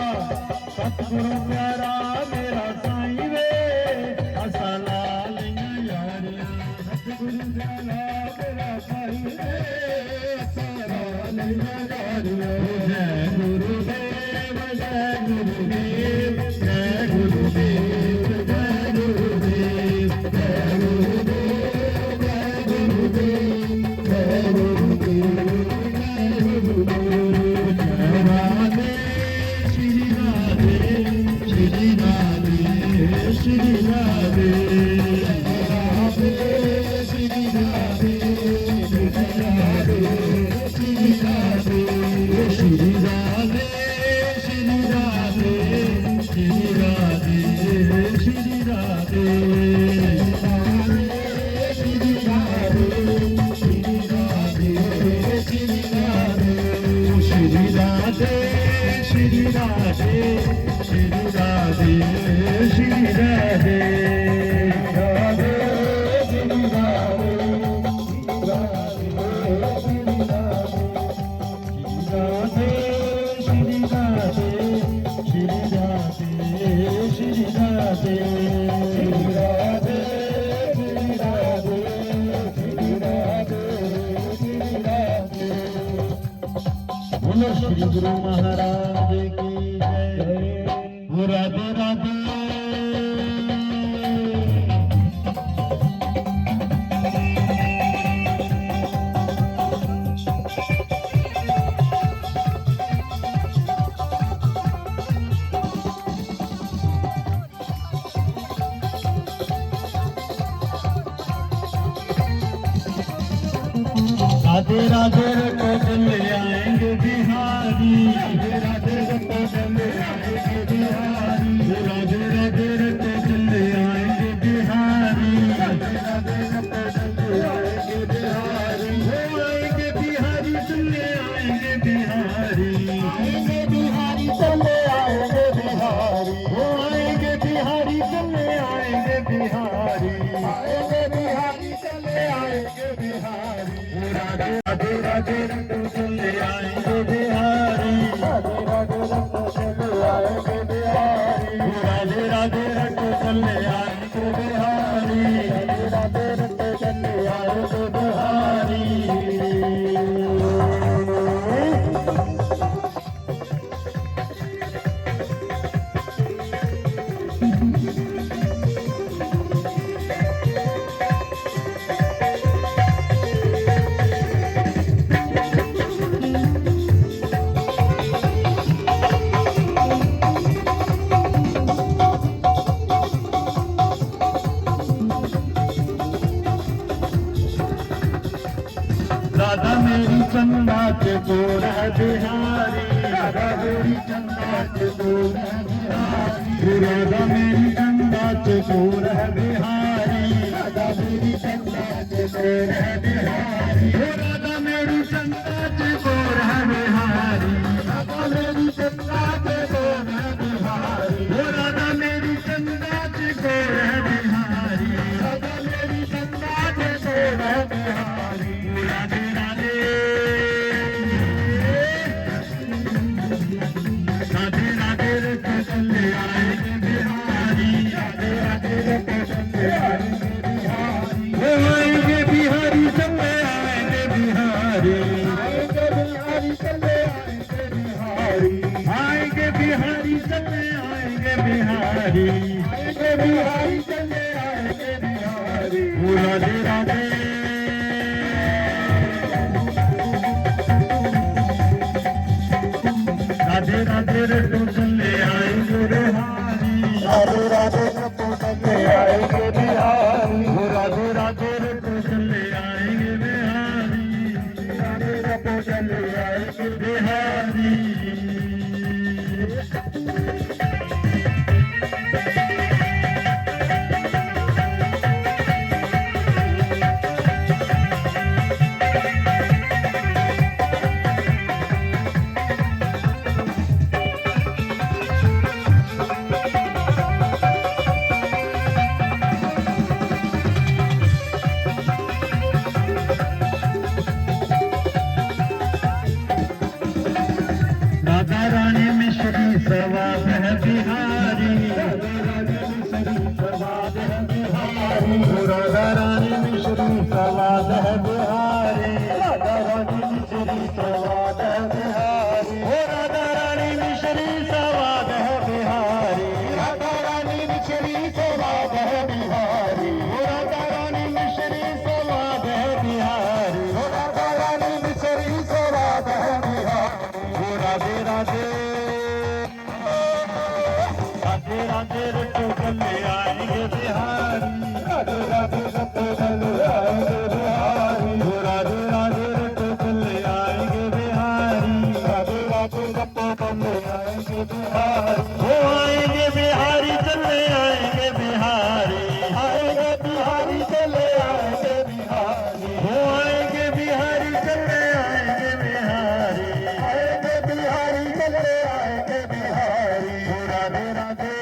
सतगुरु प्यारा मेरा साईं वे असा लाल यारिया सतगुरु प्यारा मेरा साईं वे असा लाल यारिया जय गुरुदेव जय गुरुदेव जय गुरुदेव जय गुरुदेव जय गुरुदेव जय गुरुदेव जय गुरुदेव Shri Radhe, Shri Radhe, Shri Radhe, Shri Radhe, Shri Radhe, Shri Radhe, Shri Radhe, Shri Radhe, Shri Radhe, Shri Radhe, Shri Radhe, Shri Radhe, Shri Radhe, Shri Radhe, Shri Radhe, Radhe, Shri Radhe, Radhe, Shri Radhe, Shri Radhe, Shri Radhe, Shri Radhe, Shri Radhe, Shri Radhe, Shri Radhe. बोलो श्री गुरु महाराज की जय। राधे राधे राधे राधे रटो चले आएंगे बिहारी राधे राधे रटो चले आएंगे बिहारी राधे राधे रटो चले आएंगे बिहारी राधे राधे रटो चले आएंगे बिहारी आएंगे बिहारी चले आएंगे बिहारी आएंगे बिहारी चले आएंगे बिहारी आएंगे बिहारी चले आएंगे बिहारी आएंगे बिहारी चले आएंगे बिहारी, राधे राधे राधे रंग चले आएंगे बिहारी, राधे राधे रंग चले आएंगे बिहारी, राधे राधे रंग चले आएंगे बिहारी, राधे राधे रंग चले आएंगे बिहारी। राधा मेरी चंदा चकोर है बिहारी, राधा मेरी चंदा चकोर है बिहारी, राधा मेरी चंदा चकोर है बिहारी, राधा मेरी चंदा चकोर है बिहारी, राधा मेरी चंदा चकोर है बिहारी, राधा मेरी चंदा चकोर है बिहारी, राधा मेरी चंदा चकोर है बिहारी, राधा मेरी चंदा चकोर है बिहारी। राधे राधे राधे राधे रंग चले आएंगे बिहारी, राधे राधे रंग चले आएंगे बिहारी, आएंगे बिहारी चले आएंगे बिहारी, आएंगे बिहारी चले आएंगे बिहारी, आएंगे बिहारी चले आएंगे बिहारी, आएंगे बिहारी चले आएंगे बिहारी। राधे राधे राधे राधे रटो चले आएंगे बिहारी, राधे राधे रटो चले आएंगे बिहारी, राधे राधे रटो चले आएंगे बिहारी, राधे रटो चले आएंगे बिहारी। राधा रानी मिश्री सवाद है बिहारी, राधा रानी मिश्री सवाद है बिहारी, राधा रानी मिश्री सवाद है बिहारी, राधा रानी मिश्री सवाद है बिहारी, राधा रानी मिश्री सवाद है बिहारी, राधा रानी मिश्री सवाद है बिहारी, राधा रानी मिश्री सवाद है बिहारी, राधा रानी मिश्री सवाद है बिहारी। राधे राधे राधे राधे रटो चले आएंगे बिहारी, राधे राधे रटो चले आएंगे बिहारी, राधे राधे रटो चले आएंगे बिहारी, राधे राधे रटो चले आएंगे बिहारी, आएंगे बिहारी चले आएंगे बिहारी, आएंगे बिहारी चले आएंगे बिहारी, आएंगे बिहारी चले आएंगे बिहारी, आएंगे बिहारी चले आएंगे बिहारी। राधे राधे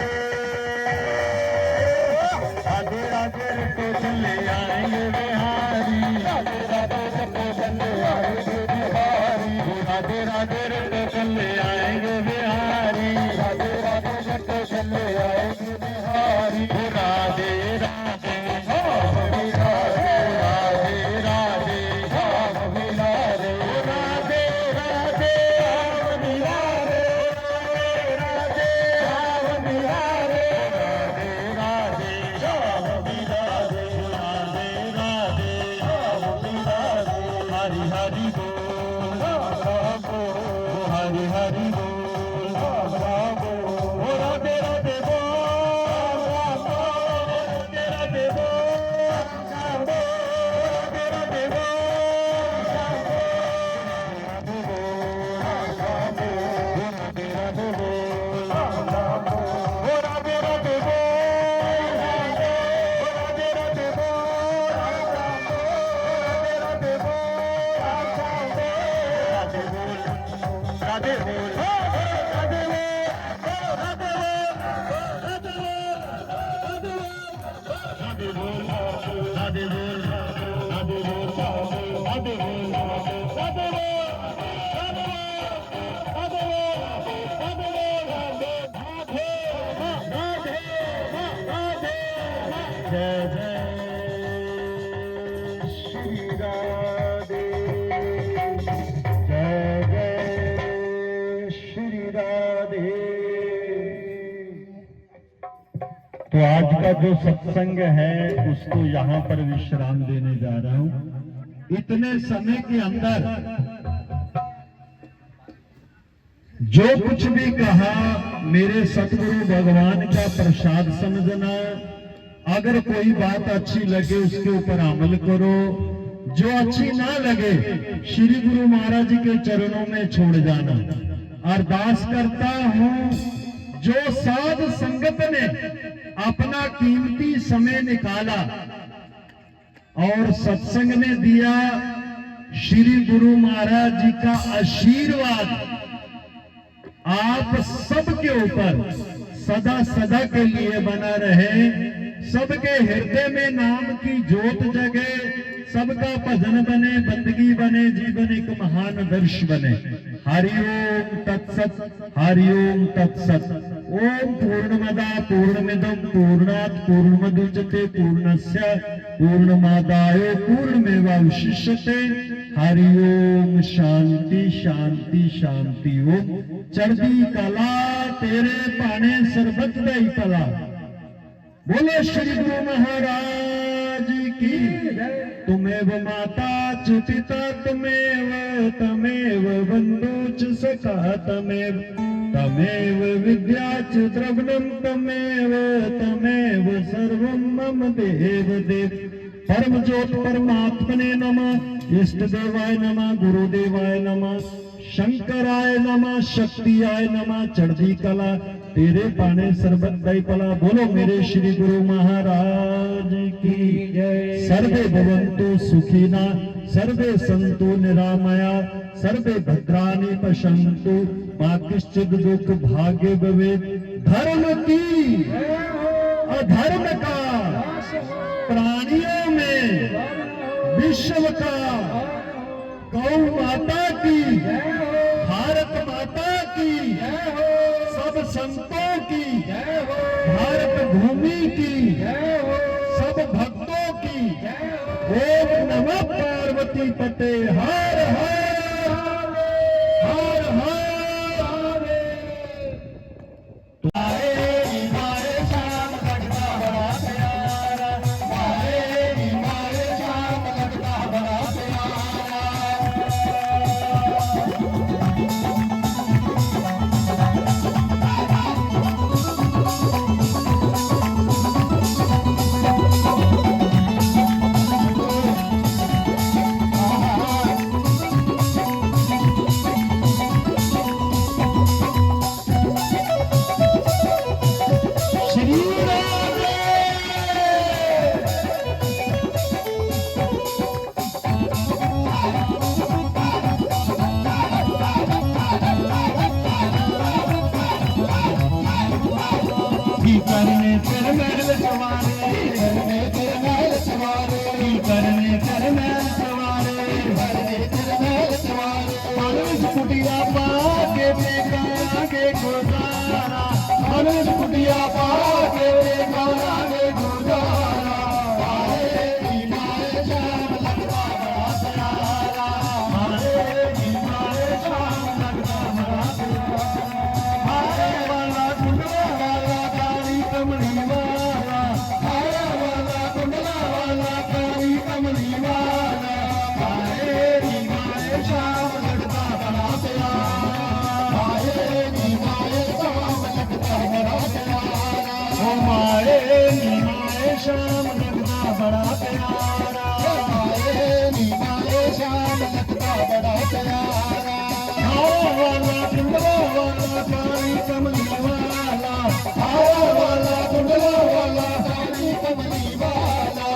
राधे राधे रटो चले आएंगे बिहारी, राधे राधे रटो चले आएंगे बिहारी, राधे राधे रटो चले आएंगे बिहारी, राधे राधे रटो चले आएंगे बिहारी। राधे राधे राधे राधे राधे राधे राधे राधे राधे हरि हरि बोल हरि हरि बोल राधे राधे बोल राधे राधे बोल राधे राधे राधे बोल राधे बोल राधे बोल राधे बोल राधे बोल राधे बोल राधे राधे जय जय श्री राधे जय जय श्री राधे। तो आज का जो सत्संग है उसको यहाँ पर विश्राम देने जा रहा हूं। इतने समय के अंदर जो कुछ भी कहा मेरे सतगुरु भगवान का प्रसाद समझना। अगर कोई बात अच्छी लगे उसके ऊपर अमल करो, जो अच्छी ना लगे श्री गुरु महाराज जी के चरणों में छोड़ जाना। अरदास करता हूं जो साध संगत ने अपना कीमती समय निकाला और सत्संग में दिया, श्री गुरु महाराज जी का आशीर्वाद आप सबके ऊपर सदा सदा के लिए बना रहे। सबके हृदय में नाम की ज्योत जगे, सबका भजन बने, बंदगी बने, जीवन एक महान दर्श बने। हरिओम तत्सत, हरिओम तत्सत। ओम पूर्णमदा पूर्णमिदं पूर्णात् पूर्णमुदच्यते पूर्णस्य पूर्णमादाय पूर्णमेवावशिष्यते। हरिओम शांति शांति शांति। ओम चढ़दी कला तेरे पाने सरबत दई पला। बोले श्री गुरु महाराज की। तुमेव माता च पिता तुमेव तमेव बंधु च सखा तमेव तमेव विद्या च द्रविणं तमेव तमेव सर्वं मम देव देव। परम ज्योत परमात्मने नमः। इष्ट देवाय नमः, गुरुदेवाय नमः, शंकराय नमः, शक्तियाय नमः। चढ़दी कला तेरे पाने सरबत दई पला। बोलो मेरे श्री गुरु महाराज की जय। सर्वे भवन्तु सुखिना सर्वे सन्तु निरामया सर्वे भद्राणि पश्यन्तु मा कश्चित् दुःख भाग्य भवेत्। धर्म की अधर्म का प्राणियों में विश्व का गौ माता की भारत माता की सब संतों की भारत भूमि की सब भक्तों की ओम नमः पार्वती पते। हर हर हर हर। करने तेरे महल सवारे, करने तेरे महल सवारे, करने तेरे महल सवारे, करने तेरे महल सवारे। मनोज कुटिया पाके बेकारागे गुजारा, मनोज कुटिया पाके बेकारागे गुजारा। मारे की मारे शाम लगता बड़ा प्यारा, मारे की मारे शाम लगता बड़ा प्यारा। मारे वाला कुंडला वाला काली कमली वाला, मारे वाला कुंडला वाला काली कमली वाला। मारे की मारे शाम लगता बड़ा प्यारा, मारे की मारे शाम लगता बड़ा प्यारा। ओ मारे की मारे शाम लगता बड़ा प्यारा, मारे की मारे शाम लगता बड़ा प्यारा। मारे वाला कुंडला वाला काली कमली वाला, मारे वाला कुंडला वाला काली कमली वाला।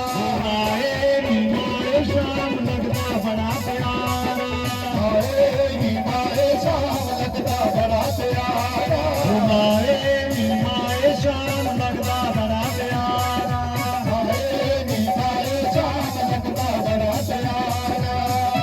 मारे की मारे शाम लगता बड़ा प्यारा, मारे की मारे शाम लगता बड़ा प्यारा। मारे की मारे शाम लगता बड़ा प्यारा, मारे की मारे शाम लगता बड़ा प्यारा।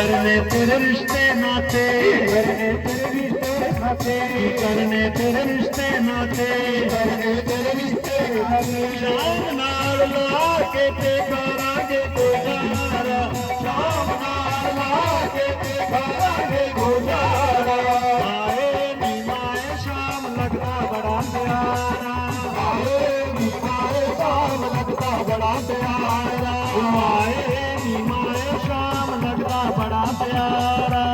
करने तेरे रिश्ते नाते, करने तेरे रिश्ते नाते, करने तेरे रिश्ते नाते, करने तेरे रिश्ते नाते। शाम नाल ला के ते करांगे गुजारा, शाम नाल ला के ते करांगे गुजारा। आए नी माए शाम लगदा बड़ा प्यारा, आए नी माए शाम लगदा बड़ा प्यारा, आए नी माए शाम लगदा बड़ा प्यारा,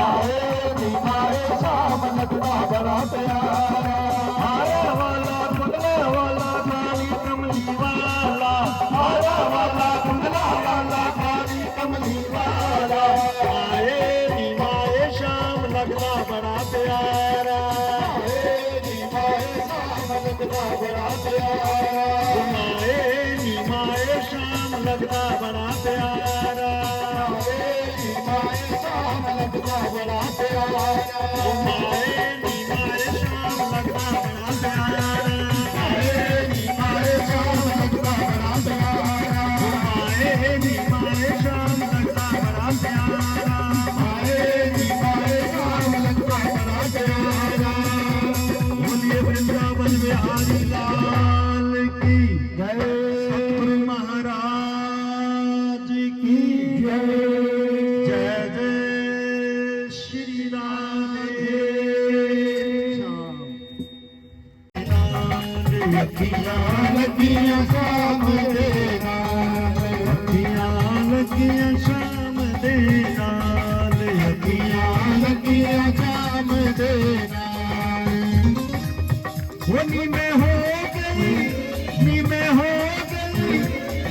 आए नी माए शाम लगदा बड़ा प्यारा। आया वाला कुंडला वाला काली कमली वाला, आया वाला कुंडला वाला काली कमली वाला, आए नी माए शाम लगदा बड़ा प्यारा, आए नी माए शाम लगदा बड़ा प्यारा, आए नी माए शाम लगदा बड़ा प्यारा, आए नी माए शाम लगदा बड़ा प्यारा, आए नी माए शाम लगदा बड़ा प्यारा, आए नी माए शाम लगदा बड़ा प्यारा, आए नी माए शाम लगदा बड़ा प्यारा, आए नी माए शाम लगदा बड़ा प्यारा। बोलिए वृंदावन बिहारी लाल की जय, सतगुरु महाराज की जय, जय जय श्री राधे श्याम। अखियां लगियां शाम दे नाल, अखियां लगियां शाम दे नाल, अखियां लगियां शाम दे नाल। वो नी मैं हो गई, नी मैं हो गई,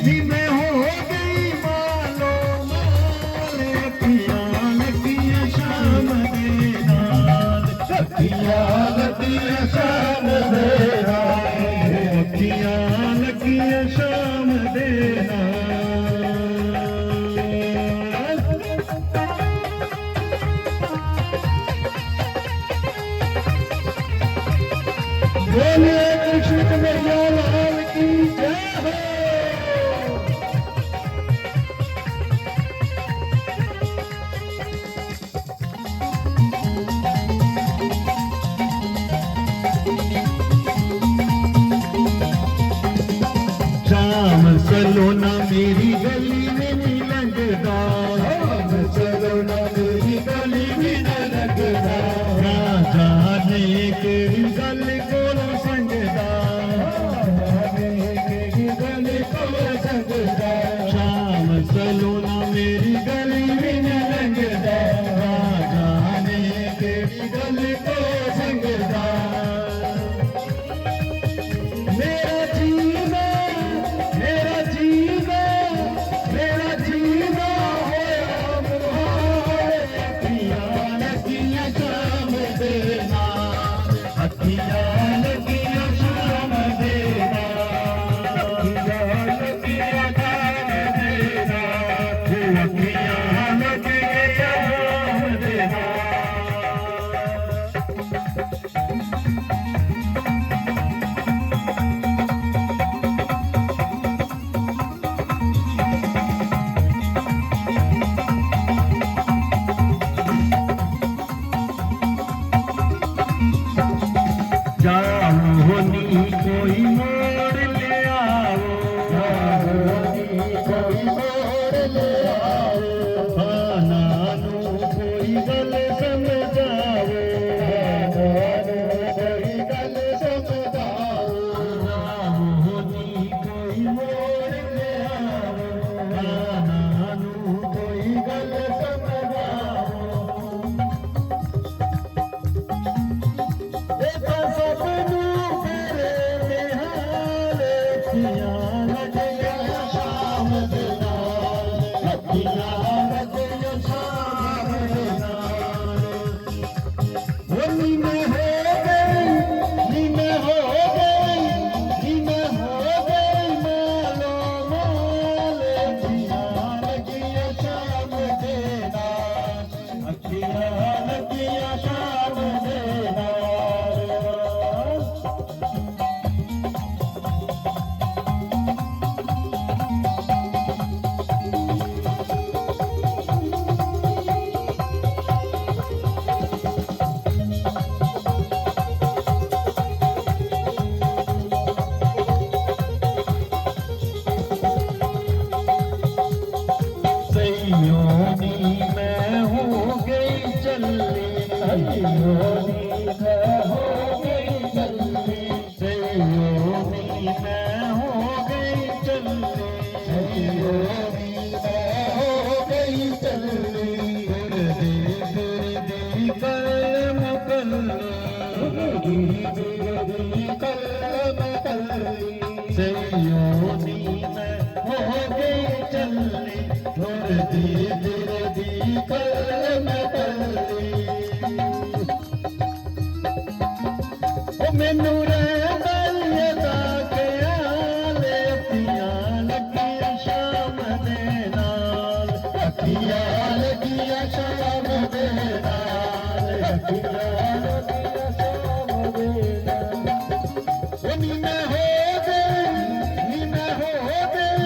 नी मैं हो गई मालो माल, अखियां लगियां शाम दे नाल, अखियां लगियां शाम दे नाल, अखियां लगियां शाम दे नाल। बोलिए कृष्ण कन्हैया लाल की जय हो। शाम सलोना मेरी गली में नहीं लगदा, शाम सलोना मेरी गली में न लगदा, ना जाने केड़ी गल कोल संगदा, जाने केड़ी गल कोल संगदा, शाम सलोना मेरी गली में न लगदा, ना जाने केड़ी गल कोल संगदा। मेरा जीना, मेरा जीना, मेरा जीना होया मुहाल, अखियां लगियां शाम दे नाल, अखियां लगियां शाम दे नाल, अखियां लगियां शाम दे नाल, अखियां लगियां शाम दे नाल। जाओ होनी कोई मोड़ ले आओ, जाओ होनी कोई मोड़ ले आओ, खाना नू कोई गल समझाओ, खाना नू कोई गल समझाओ, जाओ होनी कोई मोड़ ले आओ, खाना नू कोई गल समझाओ। देखा सबनू तेरे निहाल, अखियां लगियां शाम दे नाल, अखियां लगियां शाम दे नाल। वो नी मैं हो गई, नी मैं हो गई, नी मैं हो गई मालो माल, अखियां लगियां शाम दे नाल, अखियां लगियां शाम दे नाल। ਚੱਲੀ ਸਈਓ ਨੀ ਮੈਂ ਹੋ ਗਈ ਚੱਲੀ ਸਈਓ ਨੀ ਮੈਂ ਹੋ ਗਈ ਚੱਲੀ ਸਈਓ ਨੀ ਮੈਂ ਹੋ ਗਈ ਚੱਲੀ ਫਿਰਦੀ ਕਲਮ ਕੱਲੀ ਸਈਓ ਨੀ ਮੈਂ ਹੋ ਗਈ ਚੱਲੀ ਫਿਰਦੀ ਕਲਮ ਕੱਲੀ ਉਹ ਮੈਨੂੰ ਰਹਿੰਦਾ ਇਹਦਾ ਖਿਆਲ ਅੱਖੀਆਂ ਲੱਗੀਆਂ ਸ਼ਾਮ ਦੇ ਨਾਲ ਅੱਖੀਆਂ ਲੱਗੀਆਂ ਸ਼ਾਮ ਦੇ ਨਾਲ ਅੱਖੀਆਂ ਲੱਗੀਆਂ ਸ਼ਾਮ ਦੇ ਨਾਲ ਉਹ ਨੀ ਮੈਂ ਹੋ ਗਈ ਨੀ ਮੈਂ ਹੋ ਗਈ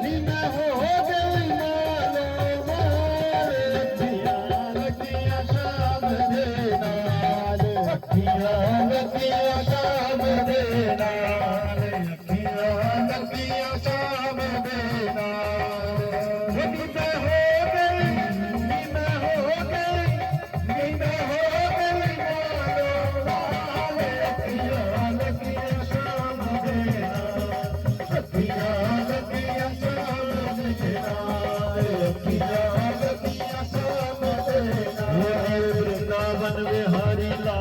ਨੀ ਮੈਂ ਹੋ ਗਈ ਮਾਲੋ ਮਾਲ ਅੱਖੀਆਂ ਲੱਗੀਆਂ ਸ਼ਾਮ ਦੇ ਨਾਲ ਅੱਖੀਆਂ ਲੱਗੀਆਂ ਸ਼ਾਮ ਦੇ ਨਾਲ ਅੱਖੀਆਂ ਲੱਗੀਆਂ ਸ਼ਾਮ ਦੇ ਨਾਲ ਨੀ ਮੈਂ ਹੋ ਗਈ ਨੀ ਮੈਂ ਹੋ ਗਈ ਨੀ ਮੈਂ ਹੋ ਗਈ ਮਾਲੋ ਮਾਲ ਅੱਖੀਆਂ ਲੱਗੀਆਂ ਸ਼ਾਮ ਦੇ ਨਾਲ ਅੱਖੀਆਂ ਲੱਗੀਆਂ ਸ਼ਾਮ ਦੇ ਨਾਲ ਅੱਖੀਆਂ ਲੱਗੀਆਂ ਸ਼ਾਮ ਦੇ ਨਾਲ ਵਰਿੰਦਾਵਨ ਵਿਹਾਰੀ ਲਾ